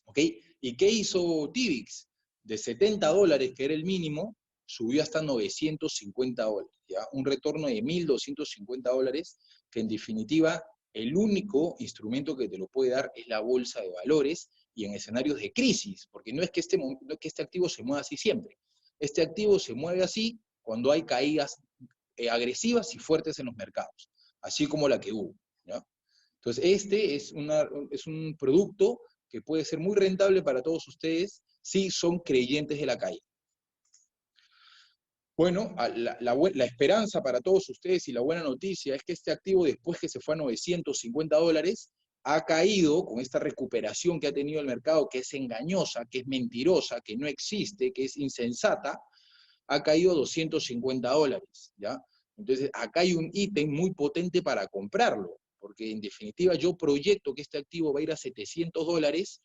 ¿ok? ¿Y qué hizo TVIX? De $70, que era el mínimo, subió hasta $950, ¿ya? Un retorno de $1.250, que en definitiva el único instrumento que te lo puede dar es la bolsa de valores y en escenarios de crisis, porque no es que este activo se mueva así siempre. Este activo se mueve así cuando hay caídas agresivas y fuertes en los mercados, así como la que hubo, ¿ya? Entonces, este es un producto que puede ser muy rentable para todos ustedes si son creyentes de la caída. Bueno, la esperanza para todos ustedes y la buena noticia es que este activo, después que se fue a $950, ha caído con esta recuperación que ha tenido el mercado, que es engañosa, que es mentirosa, que no existe, que es insensata, ha caído a $250, ¿ya? Entonces, acá hay un ítem muy potente para comprarlo, porque en definitiva yo proyecto que este activo va a ir a $700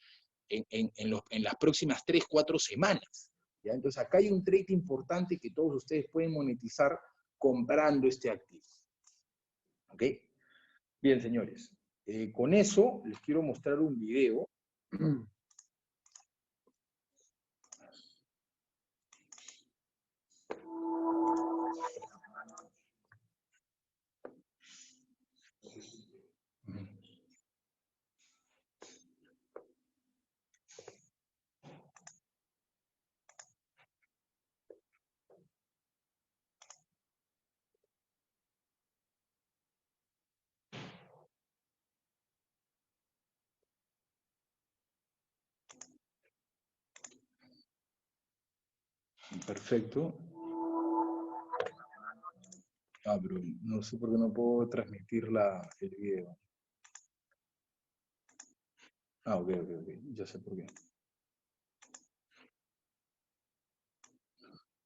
en las próximas 3, 4 semanas. ¿Ya? Entonces, acá hay un trade importante que todos ustedes pueden monetizar comprando este activo. ¿Ok? Bien, señores. Con eso les quiero mostrar un video. Perfecto. Ah, pero no sé por qué no puedo transmitir el video. Ah, ok, ya sé por qué.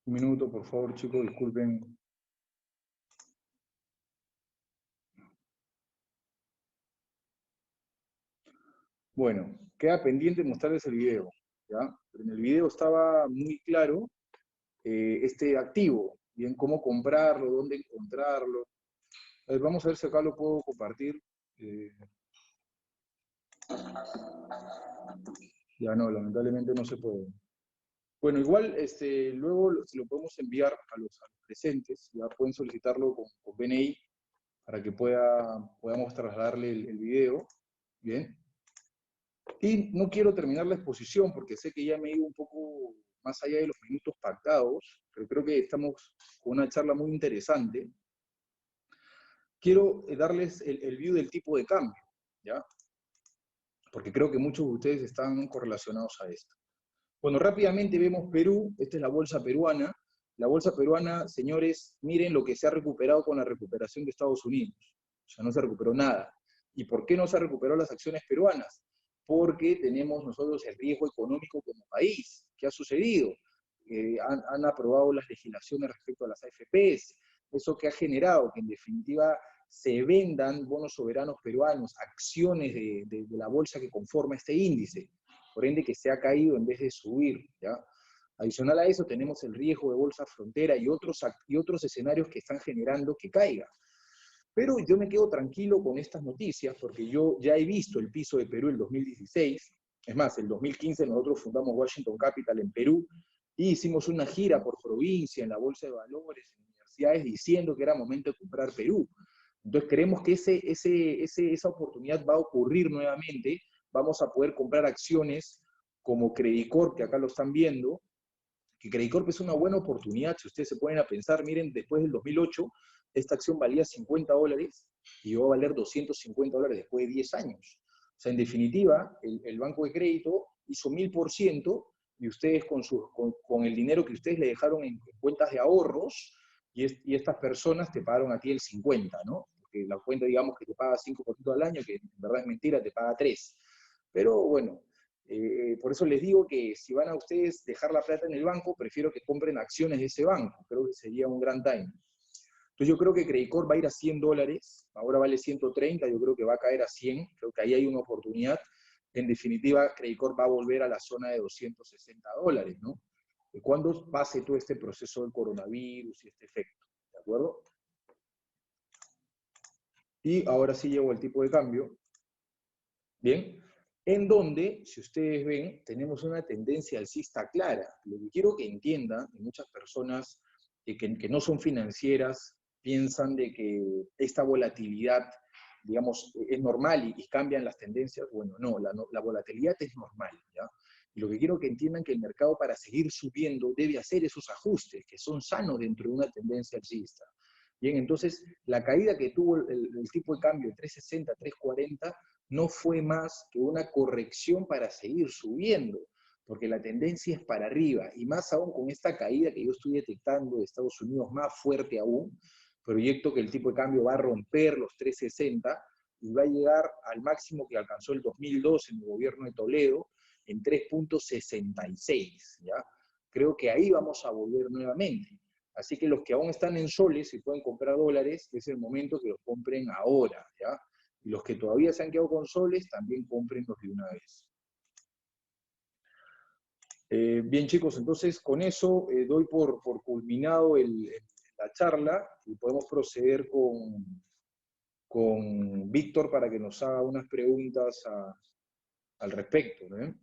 Un minuto, por favor, chicos, disculpen. Bueno, queda pendiente mostrarles el video, ¿ya? Pero en el video estaba muy claro este activo, bien, cómo comprarlo, dónde encontrarlo. A ver, vamos a ver si acá lo puedo compartir. Eh, ya no, lamentablemente no se puede. Bueno, igual luego se lo podemos enviar a los presentes, ya pueden solicitarlo con BNI para que podamos trasladarle el video, ¿bien? Y no quiero terminar la exposición porque sé que ya me he ido un poco más allá de los minutos pactados, pero creo que estamos con una charla muy interesante. Quiero darles el view del tipo de cambio, ¿ya? Porque creo que muchos de ustedes están correlacionados a esto. Bueno, rápidamente vemos Perú, esta es la bolsa peruana. La bolsa peruana, señores, miren lo que se ha recuperado con la recuperación de Estados Unidos. O sea, no se recuperó nada. ¿Y por qué no se recuperado las acciones peruanas? Porque tenemos nosotros el riesgo económico como país. ¿Qué ha sucedido? Han aprobado las legislaciones respecto a las AFPs. Eso que ha generado que en definitiva se vendan bonos soberanos peruanos, acciones de la bolsa que conforma este índice, por ende que se ha caído en vez de subir, ¿ya? Adicional a eso tenemos el riesgo de bolsa frontera y otros escenarios que están generando que caiga. Pero yo me quedo tranquilo con estas noticias porque yo ya he visto el piso de Perú el 2016, es más, el 2015 nosotros fundamos Washington Capital en Perú y hicimos una gira por provincia en la Bolsa de Valores, en universidades, diciendo que era momento de comprar Perú. Entonces creemos que esa oportunidad va a ocurrir nuevamente. Vamos a poder comprar acciones como Credicorp, que acá lo están viendo, que Credicorp es una buena oportunidad. Si ustedes se ponen a pensar, miren, después del 2008, esta acción valía $50 y va a valer $250 después de 10 años. O sea, en definitiva, el banco de crédito hizo 1000% y ustedes con el dinero que ustedes le dejaron en cuentas de ahorros, y estas personas te pagaron a ti el 50%, ¿no? Porque la cuenta, digamos, que te paga 5% al año, que en verdad es mentira, te paga 3%. Pero bueno, por eso les digo que si van a ustedes dejar la plata en el banco, prefiero que compren acciones de ese banco. Creo que sería un gran time. Entonces yo creo que Credicorp va a ir a $100, ahora vale 130, yo creo que va a caer a 100, creo que ahí hay una oportunidad. En definitiva, Credicorp va a volver a la zona de $260, ¿no? Cuando pase todo este proceso del coronavirus y este efecto, ¿de acuerdo? Y ahora sí llego al tipo de cambio. Bien, en donde, si ustedes ven, tenemos una tendencia alcista clara. Lo que quiero que entiendan, y muchas personas que no son financieras piensan de que esta volatilidad, digamos, es normal y cambian las tendencias. Bueno, no, la volatilidad es normal, ¿ya? Y lo que quiero que entiendan que el mercado para seguir subiendo debe hacer esos ajustes que son sanos dentro de una tendencia alcista. Bien, entonces la caída que tuvo el tipo de cambio de 360 a 340 no fue más que una corrección para seguir subiendo, porque la tendencia es para arriba, y más aún con esta caída que yo estoy detectando de Estados Unidos más fuerte aún, proyecto que el tipo de cambio va a romper los 360 y va a llegar al máximo que alcanzó el 2002 en el gobierno de Toledo, en 3.66, ¿ya? Creo que ahí vamos a volver nuevamente. Así que los que aún están en soles y pueden comprar dólares, es el momento que los compren ahora, ¿ya? Y los que todavía se han quedado con soles, también cómprenlos de una vez. Bien, chicos, entonces con eso doy por culminado la charla y podemos proceder con Víctor para que nos haga unas preguntas al respecto, ¿no?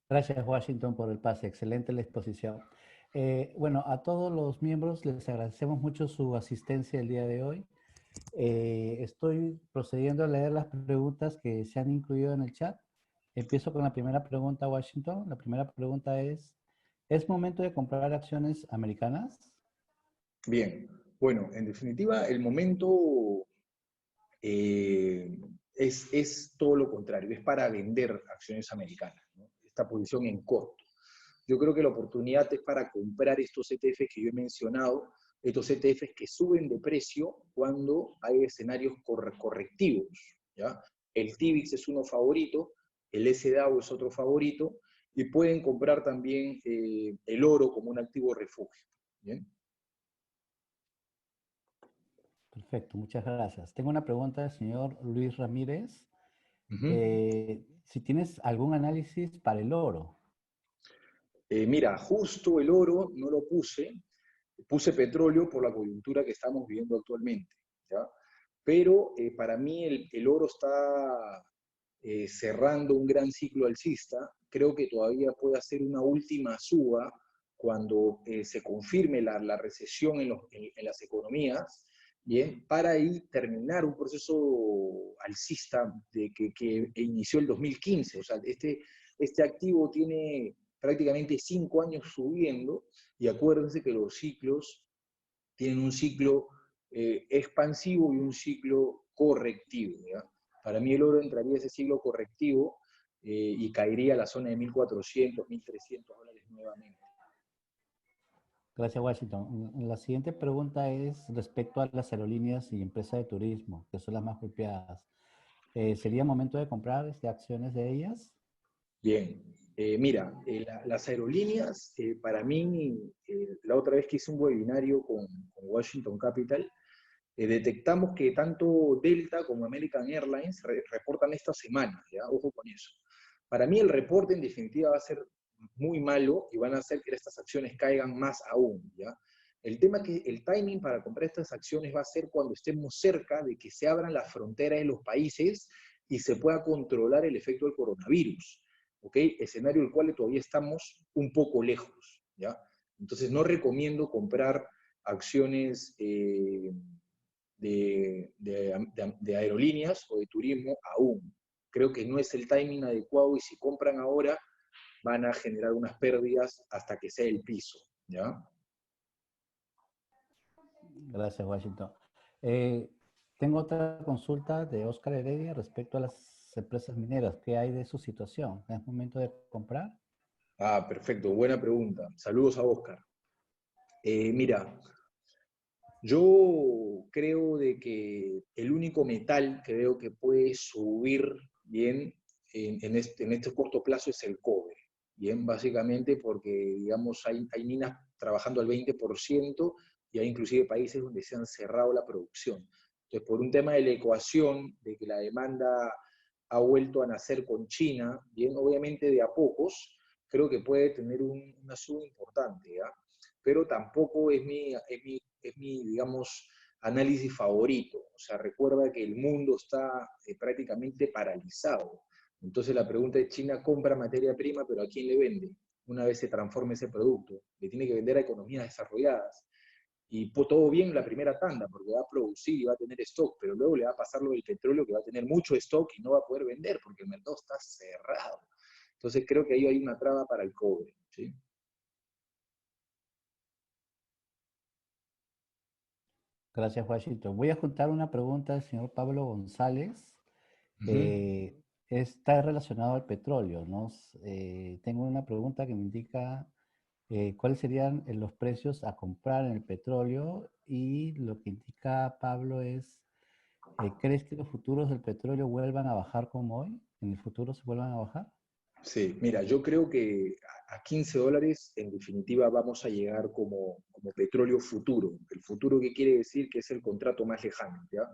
Gracias, Washington, por el pase. Excelente la exposición. Bueno, a todos los miembros les agradecemos mucho su asistencia el día de hoy. Estoy procediendo a leer las preguntas que se han incluido en el chat. Empiezo con la primera pregunta, Washington. La primera pregunta ¿es momento de comprar acciones americanas? Bien, bueno, en definitiva, el momento es todo lo contrario, es para vender acciones americanas, ¿no? Esta posición en corto. yo creo que la oportunidad es para comprar estos ETFs que yo he mencionado, estos ETFs que suben de precio cuando hay escenarios correctivos, ¿ya? El TIBIX es uno favorito, el SDAO es otro favorito, y pueden comprar también el oro como un activo refugio. ¿Bien? Perfecto, muchas gracias. Tengo una pregunta del señor Luis Ramírez. Si tienes algún análisis para el oro. Mira, justo el oro no lo puse petróleo por la coyuntura que estamos viviendo actualmente, ¿ya? Pero para mí el oro está cerrando un gran ciclo alcista. Creo que todavía puede hacer una última suba cuando se confirme la recesión en las economías, ¿bien? Para ahí terminar un proceso alcista que inició el 2015. O sea, este activo tiene prácticamente 5 años subiendo, y acuérdense que los ciclos tienen un ciclo expansivo y un ciclo correctivo, ¿ya? Para mí el oro entraría a ese ciclo correctivo y caería a la zona de 1.400, 1.300 dólares nuevamente. Gracias, Washington. La siguiente pregunta es respecto a las aerolíneas y empresas de turismo, que son las más golpeadas. ¿Sería momento de comprar acciones de ellas? Bien, mira, las aerolíneas, para mí, la otra vez que hice un webinario con Washington Capital, detectamos que tanto Delta como American Airlines reportan esta semana, ¿ya? Ojo con eso. Para mí el reporte en definitiva va a ser muy malo y van a hacer que estas acciones caigan más aún, ¿ya? El tema es que el timing para comprar estas acciones va a ser cuando estemos cerca de que se abran las fronteras de los países y se pueda controlar el efecto del coronavirus, ¿ok? Escenario del cual todavía estamos un poco lejos, ¿ya? Entonces no recomiendo comprar acciones de aerolíneas o de turismo aún. Creo que no es el timing adecuado, y si compran ahora van a generar unas pérdidas hasta que sea el piso, ¿ya? Gracias, Washington. Tengo otra consulta de Oscar Heredia respecto a las empresas mineras. ¿Qué hay de su situación? ¿Es momento de comprar? Ah, perfecto, buena pregunta. Saludos a Oscar. Mira, yo creo de que el único metal que veo que puede subir bien en este corto plazo es el cobre. Bien, básicamente porque, digamos, hay minas trabajando al 20% y hay inclusive países donde se han cerrado la producción. Entonces, por un tema de la ecuación, de que la demanda ha vuelto a nacer con China, bien, obviamente de a pocos, creo que puede tener una suba importante, ¿ya? Pero tampoco es mi, digamos, análisis favorito. O sea, recuerda que el mundo está prácticamente paralizado. Entonces la pregunta es, China compra materia prima, pero ¿a quién le vende? Una vez se transforme ese producto. Le tiene que vender a economías desarrolladas. Y todo bien la primera tanda, porque va a producir y va a tener stock, pero luego le va a pasar lo del petróleo, que va a tener mucho stock y no va a poder vender, porque el mercado está cerrado. Entonces creo que ahí hay una traba para el cobre, ¿sí? Gracias, Washington. Voy a juntar una pregunta del señor Pablo González. Ujú. Está relacionado al petróleo, ¿no? Tengo una pregunta que me indica cuáles serían los precios a comprar en el petróleo, y lo que indica Pablo es, ¿crees que los futuros del petróleo vuelvan a bajar como hoy? ¿En el futuro se vuelvan a bajar? Sí, mira, yo creo que a 15 dólares en definitiva vamos a llegar como petróleo futuro. El futuro, ¿qué quiere decir? Que es el contrato más lejano, ¿ya?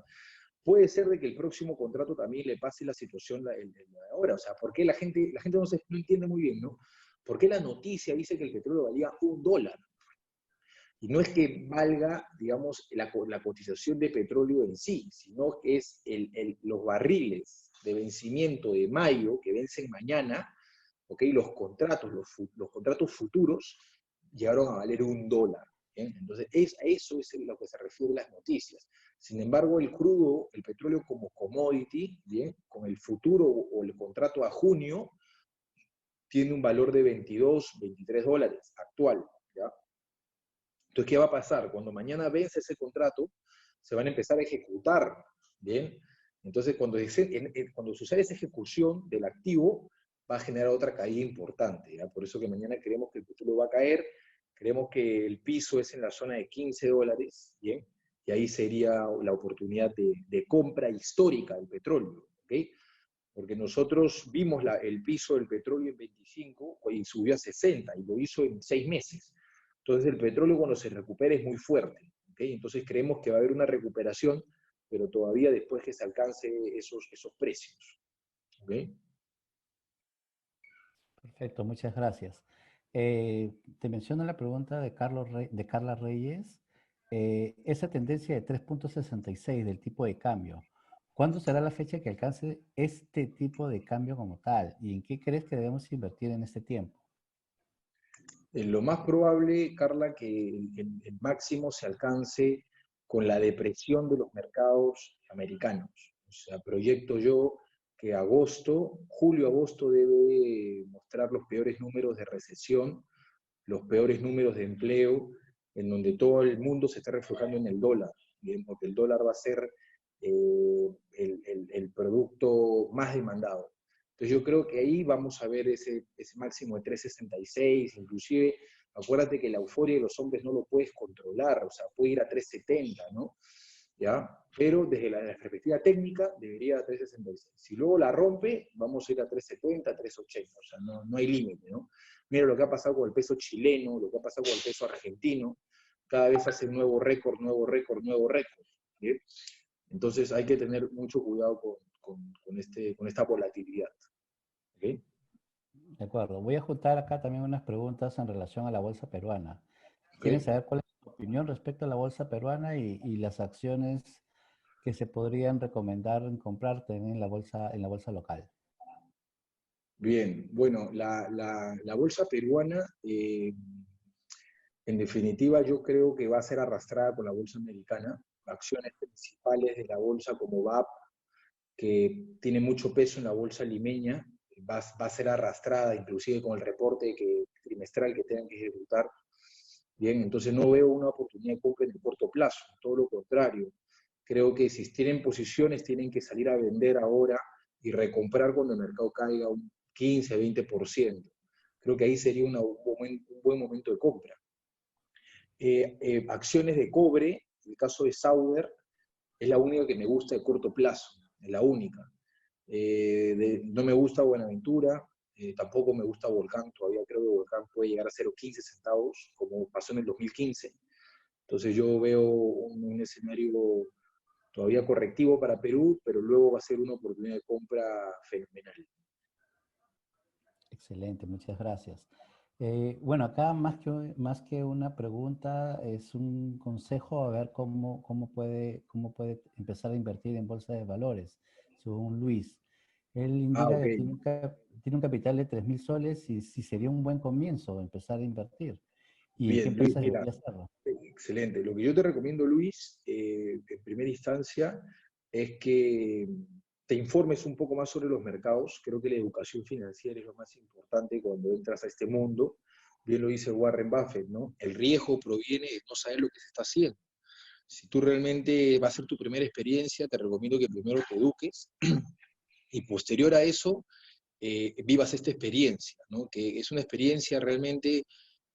Puede ser de que el próximo contrato también le pase la situación de ahora. O sea, ¿por qué la gente no entiende muy bien, ¿no? ¿Por qué la noticia dice que el petróleo valía $1? Y no es que valga, digamos, la cotización de petróleo en sí, sino que es los barriles de vencimiento de mayo, que vencen mañana, ¿ok? Los contratos futuros llegaron a valer $1. ¿Bien? Entonces, eso es lo que se refiere a las noticias. Sin embargo, el crudo, el petróleo como commodity, ¿bien? Con el futuro o el contrato a junio, tiene un valor de 22, $23 actual, ¿ya? Entonces, ¿qué va a pasar? Cuando mañana vence ese contrato, se van a empezar a ejecutar, ¿bien? Entonces, cuando sucede esa ejecución del activo, va a generar otra caída importante, ¿ya? Por eso que mañana creemos que el petróleo va a caer, creemos que el piso es en la zona de $15, ¿bien? Y ahí sería la oportunidad de compra histórica del petróleo, ¿ok? Porque nosotros vimos el piso del petróleo en 25 y subió a 60 y lo hizo en 6 meses. Entonces el petróleo cuando se recupera es muy fuerte, ¿ok? Entonces creemos que va a haber una recuperación, pero todavía después que se alcance esos precios, ¿ok? Perfecto, muchas gracias. Te menciono la pregunta de de Carla Reyes. Esa tendencia de 3,66 del tipo de cambio, ¿cuándo será la fecha que alcance este tipo de cambio como tal? ¿Y en qué crees que debemos invertir en este tiempo? Lo más probable, Carla, que el máximo se alcance con la depresión de los mercados americanos. O sea, proyecto yo que julio-agosto debe mostrar los peores números de recesión, los peores números de empleo, en donde todo el mundo se está reflejando en el dólar, ¿bien? Porque el dólar va a ser el producto más demandado. Entonces yo creo que ahí vamos a ver ese máximo de 3,66, inclusive acuérdate que la euforia de los hombres no lo puedes controlar, o sea, puede ir a 3,70, ¿no? ¿Ya? Pero desde la perspectiva técnica debería a 3,66. Si luego la rompe, vamos a ir a 3,70, 3,80, o sea, no hay límite, ¿no? Mira lo que ha pasado con el peso chileno, lo que ha pasado con el peso argentino, cada vez hace nuevo récord, nuevo récord, nuevo récord. ¿Bien? Entonces hay que tener mucho cuidado con esta volatilidad. ¿Okay? De acuerdo. Voy a juntar acá también unas preguntas en relación a la bolsa peruana. ¿Quieren ¿Okay? saber cuál es tu opinión respecto a la bolsa peruana y las acciones que se podrían recomendar en comprar también en la bolsa local? Bien, bueno, la bolsa peruana, en definitiva, yo creo que va a ser arrastrada por la bolsa americana. Acciones principales de la bolsa como VAP, que tiene mucho peso en la bolsa limeña, va a ser arrastrada inclusive con el reporte trimestral que tengan que ejecutar. Bien, entonces no veo una oportunidad de compra en el corto plazo, todo lo contrario. Creo que si tienen posiciones tienen que salir a vender ahora y recomprar cuando el mercado caiga un 15-20%. Creo que ahí sería un buen momento de compra. Acciones de cobre, en el caso de Sauder, es la única que me gusta de corto plazo, es la única. No me gusta Buenaventura, tampoco me gusta Volcán, todavía creo que Volcán puede llegar a 0,15 centavos, como pasó en el 2015. Entonces yo veo un escenario todavía correctivo para Perú, pero luego va a ser una oportunidad de compra fenomenal. Excelente, muchas gracias. Bueno, acá más que una pregunta, es un consejo a ver cómo puede empezar a invertir en bolsa de valores, según Luis. Él Ah, indica ok. que tiene un capital de 3.000 soles y si sería un buen comienzo empezar a invertir. ¿Y en qué Bien, Luis, empresas mira, debería hacerlo? excelente. Lo que yo te recomiendo, Luis, en primera instancia, es que te informes un poco más sobre los mercados. Creo que la educación financiera es lo más importante cuando entras a este mundo. Bien lo dice Warren Buffett, ¿no? El riesgo proviene de no saber lo que se está haciendo. Si tú realmente va a ser tu primera experiencia, te recomiendo que primero te eduques y posterior a eso vivas esta experiencia, ¿no? Que es una experiencia realmente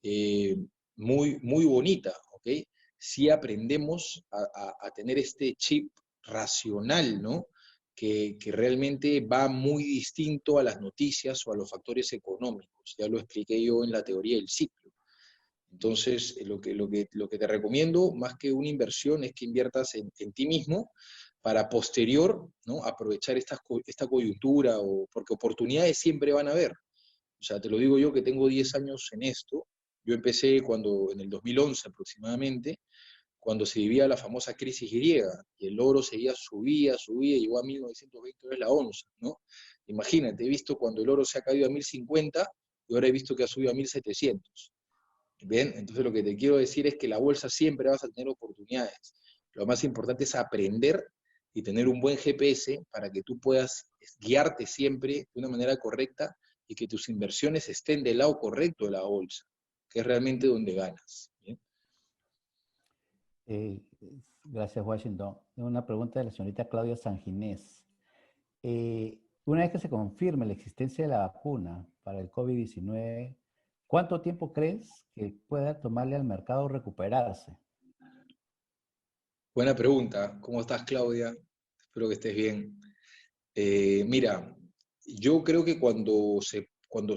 eh, muy bonita, ¿ok? Si aprendemos a tener este chip racional, ¿no? Que realmente va muy distinto a las noticias o a los factores económicos. Ya lo expliqué yo en la teoría del ciclo. Entonces, lo que te recomiendo, más que una inversión, es que inviertas en ti mismo para posterior, ¿no? Aprovechar esta coyuntura, porque oportunidades siempre van a haber. O sea, te lo digo yo que tengo 10 años en esto. Yo empecé en el 2011 aproximadamente, cuando se vivía la famosa crisis griega, y el oro subía, llegó a 1920 la onza, ¿no? Imagínate, he visto cuando el oro se ha caído a 1050 y ahora he visto que ha subido a 1700. Bien, entonces lo que te quiero decir es que la bolsa siempre vas a tener oportunidades. Lo más importante es aprender y tener un buen GPS para que tú puedas guiarte siempre de una manera correcta y que tus inversiones estén del lado correcto de la bolsa, que es realmente donde ganas. ¿Bien? Eh, gracias, Washington. Una pregunta de la señorita Claudia Sanginés. Una vez que se confirme la existencia de la vacuna para el COVID-19, ¿cuánto tiempo crees que pueda tomarle al mercado recuperarse? Buena pregunta. ¿Cómo estás, Claudia? Espero que estés bien. Mira, yo creo que cuando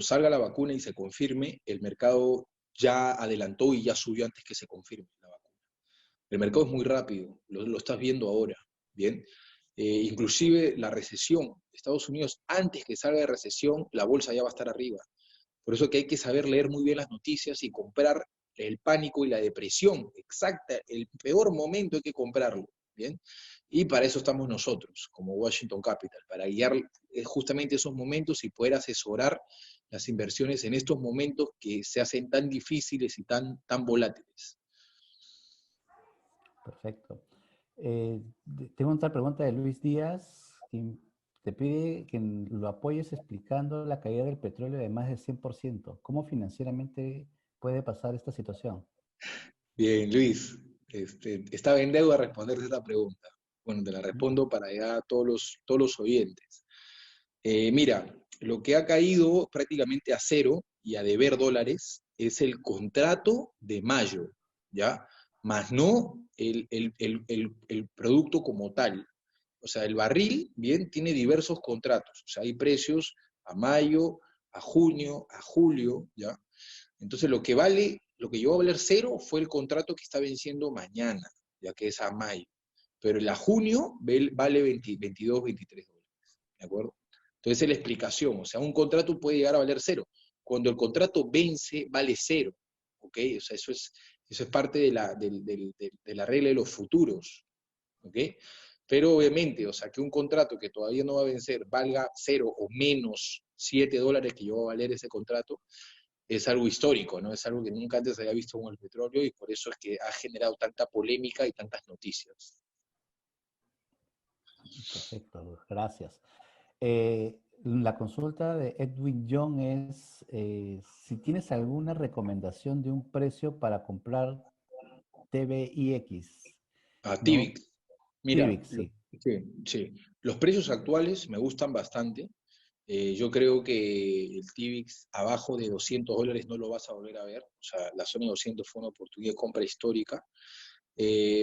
salga la vacuna y se confirme, el mercado ya adelantó y ya subió antes que se confirme la vacuna. El mercado es muy rápido, lo estás viendo ahora, ¿bien? Inclusive la recesión, Estados Unidos, antes que salga de recesión, la bolsa ya va a estar arriba. Por eso que hay que saber leer muy bien las noticias y comprar el pánico y la depresión exacta, el peor momento hay que comprarlo, ¿bien? Y para eso estamos nosotros, como Washington Capital, para guiar justamente esos momentos y poder asesorar las inversiones en estos momentos que se hacen tan difíciles y tan volátiles. Perfecto. Tengo otra pregunta de Luis Díaz, que te pide que lo apoyes explicando la caída del petróleo de más del 100%. ¿Cómo financieramente puede pasar esta situación? Bien, Luis, estaba en deuda responderte esta pregunta. Bueno, te la Ujú. respondo para ya todos los oyentes. Mira, lo que ha caído prácticamente a cero y a deber dólares es el contrato de mayo, ¿ya? Más no el producto como tal. O sea, el barril, bien, tiene diversos contratos. O sea, hay precios a mayo, a junio, a julio, ¿ya? Entonces, lo que llegó a valer cero fue el contrato que está venciendo mañana, ya que es a mayo. Pero el a junio vale 22, 23 dólares, ¿de acuerdo? Entonces, es la explicación. O sea, un contrato puede llegar a valer cero. Cuando el contrato vence, vale cero, ¿ok? O sea, eso es parte de la regla de los futuros, ¿ok? Pero obviamente, o sea, que un contrato que todavía no va a vencer valga cero o menos 7 dólares que llegó a valer ese contrato, es algo histórico, ¿no? Es algo que nunca antes había visto con el petróleo y por eso es que ha generado tanta polémica y tantas noticias. Perfecto, gracias. La consulta de Edwin John es si tienes alguna recomendación de un precio para comprar TVIX, A ¿no? Tivix, mira, TVIX, sí. sí, sí, los precios actuales me gustan bastante. Yo creo que el Tivix abajo de 200 dólares no lo vas a volver a ver. O sea, la zona de 200 fue una oportunidad de compra histórica.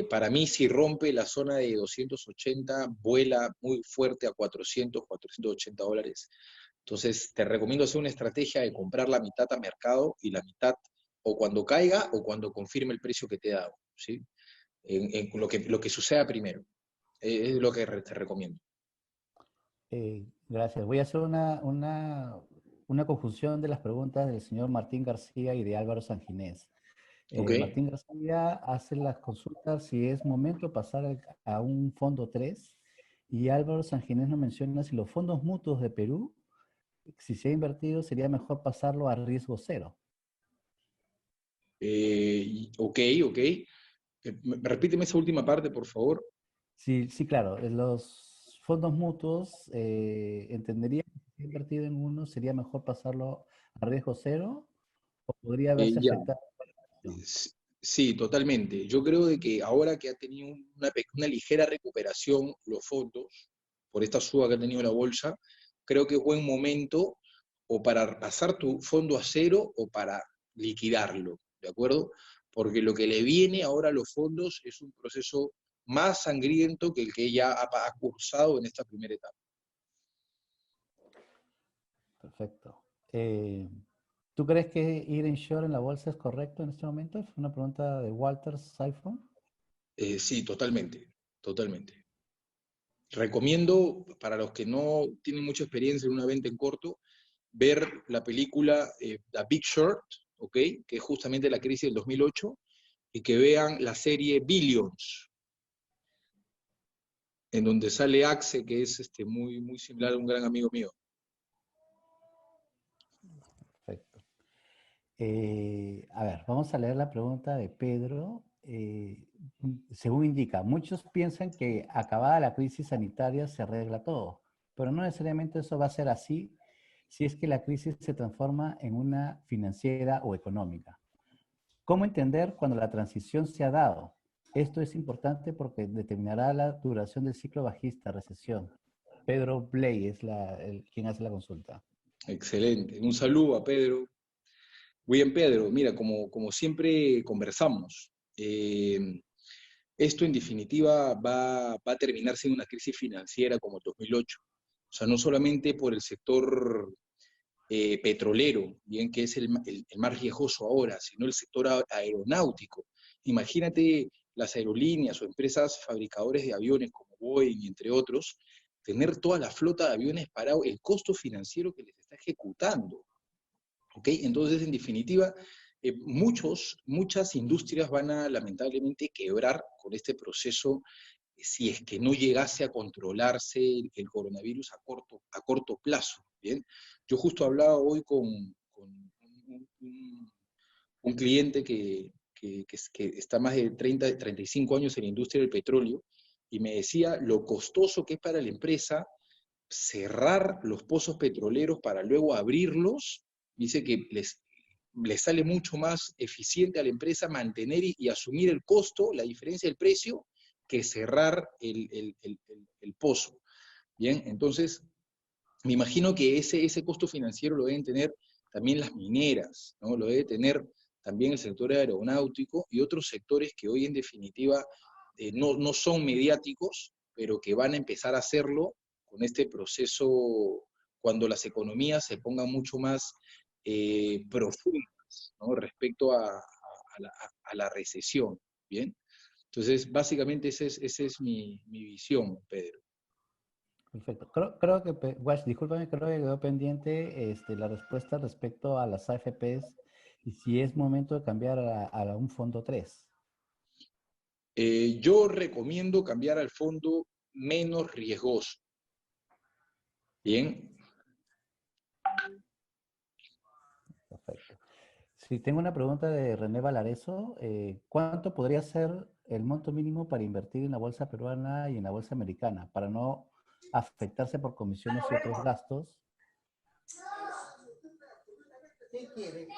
Para mí, si rompe la zona de 280, vuela muy fuerte a 400, 480 dólares. Entonces, te recomiendo hacer una estrategia de comprar la mitad a mercado y la mitad o cuando caiga o cuando confirme el precio que te he dado, ¿sí? En lo que suceda primero. Es lo que te recomiendo. Gracias. Voy a hacer una conjunción de las preguntas del señor Martín García y de Álvaro Sanginés. ¿Ok? Martín García hace las consultas si es momento pasar a un fondo 3 y Álvaro Sanginés nos menciona si los fondos mutuos de Perú, si se ha invertido, sería mejor pasarlo a riesgo cero. Ok, ok. Repíteme esa última parte, por favor. Sí, sí, claro. Los fondos mutuos, entendería que si se ha invertido en uno, sería mejor pasarlo a riesgo cero o podría haberse Ya. afectado. Sí, totalmente. Yo creo de que ahora que ha tenido una ligera recuperación los fondos por esta suba que ha tenido la bolsa, creo que es buen momento o para pasar tu fondo a cero o para liquidarlo, ¿de acuerdo? Porque lo que le viene ahora a los fondos es un proceso más sangriento que el que ella ha cursado en esta primera etapa. Perfecto. ¿Tú crees que ir en short en la bolsa es correcto en este momento? Fue una pregunta de Walter Siphon. Sí, totalmente, totalmente. Recomiendo, para los que no tienen mucha experiencia en una venta en corto, ver la película The Big Short, ¿ok? Que es justamente la crisis del 2008, y que vean la serie Billions, en donde sale Axe, que es muy similar a un gran amigo mío. Perfecto. A ver, vamos a leer la pregunta de Pedro. Según indica, muchos piensan que acabada la crisis sanitaria se arregla todo, pero no necesariamente eso va a ser así si es que la crisis se transforma en una financiera o económica. ¿Cómo entender cuando la transición se ha dado? Esto es importante porque determinará la duración del ciclo bajista, recesión. Pedro Bley es quien hace la consulta. Excelente. Un saludo a Pedro. Muy bien, Pedro. Mira, como siempre conversamos, esto en definitiva va a terminar siendo una crisis financiera como el 2008. O sea, no solamente por el sector petrolero, bien que es el más riesgoso ahora, sino el sector aeronáutico. Imagínate las aerolíneas o empresas fabricadores de aviones como Boeing, entre otros, tener toda la flota de aviones parado, el costo financiero que les está ejecutando. ¿Ok? Entonces, en definitiva, muchas industrias van a lamentablemente quebrar con este proceso si es que no llegase a controlarse el coronavirus a corto plazo. ¿Bien? Yo justo hablaba hoy con un cliente que está más de 35 años en la industria del petróleo y me decía lo costoso que es para la empresa cerrar los pozos petroleros para luego abrirlos. Dice que les sale mucho más eficiente a la empresa mantener y asumir el costo, la diferencia del precio, que cerrar el pozo. Bien, entonces, me imagino que ese costo financiero lo deben tener también las mineras, ¿no? Lo debe tener también el sector aeronáutico y otros sectores que hoy en definitiva no son mediáticos, pero que van a empezar a hacerlo con este proceso cuando las economías se pongan mucho más profundas, ¿no? Respecto a la recesión, ¿bien? Entonces, básicamente esa es mi visión, Pedro. Perfecto. Creo que, Wash, discúlpame, creo que quedó pendiente la respuesta respecto a las AFPs y si es momento de cambiar a un fondo 3. Yo recomiendo cambiar al fondo menos riesgoso. Bien. Perfecto. Sí, tengo una pregunta de René Valareso. ¿Cuánto podría ser el monto mínimo para invertir en la bolsa peruana y en la bolsa americana para no afectarse por comisiones y otros gastos? ¿Qué quiere?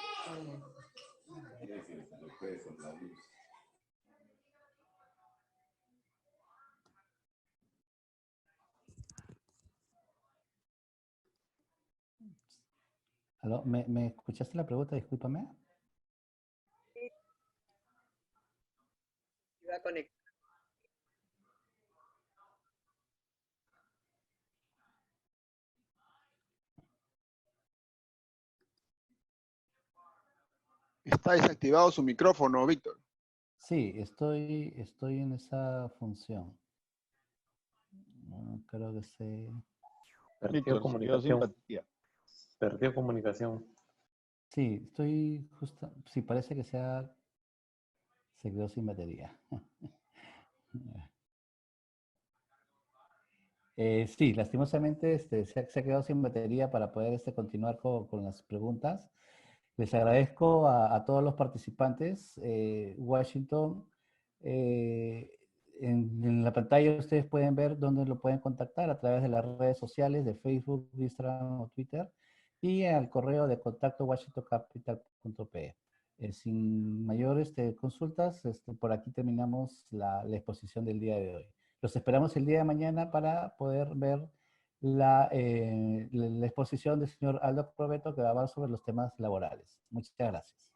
¿Aló? ¿Me escuchaste la pregunta? Discúlpame. Va a conectar. Está desactivado su micrófono, Víctor. Sí, estoy en esa función. Creo que se... Perdió comunicación. Perdió comunicación. Sí, estoy justo... Sí, parece que se quedó sin batería. Sí, lastimosamente se ha quedado sin batería para poder continuar con las preguntas. Les agradezco a todos los participantes. Washington, en la pantalla ustedes pueden ver dónde lo pueden contactar a través de las redes sociales de Facebook, Instagram o Twitter y al correo de contacto washingtoncapital.pe. Sin mayores consultas, por aquí terminamos la exposición del día de hoy. Los esperamos el día de mañana para poder ver la exposición del señor Aldo Probeto que va a hablar sobre los temas laborales. Muchas gracias.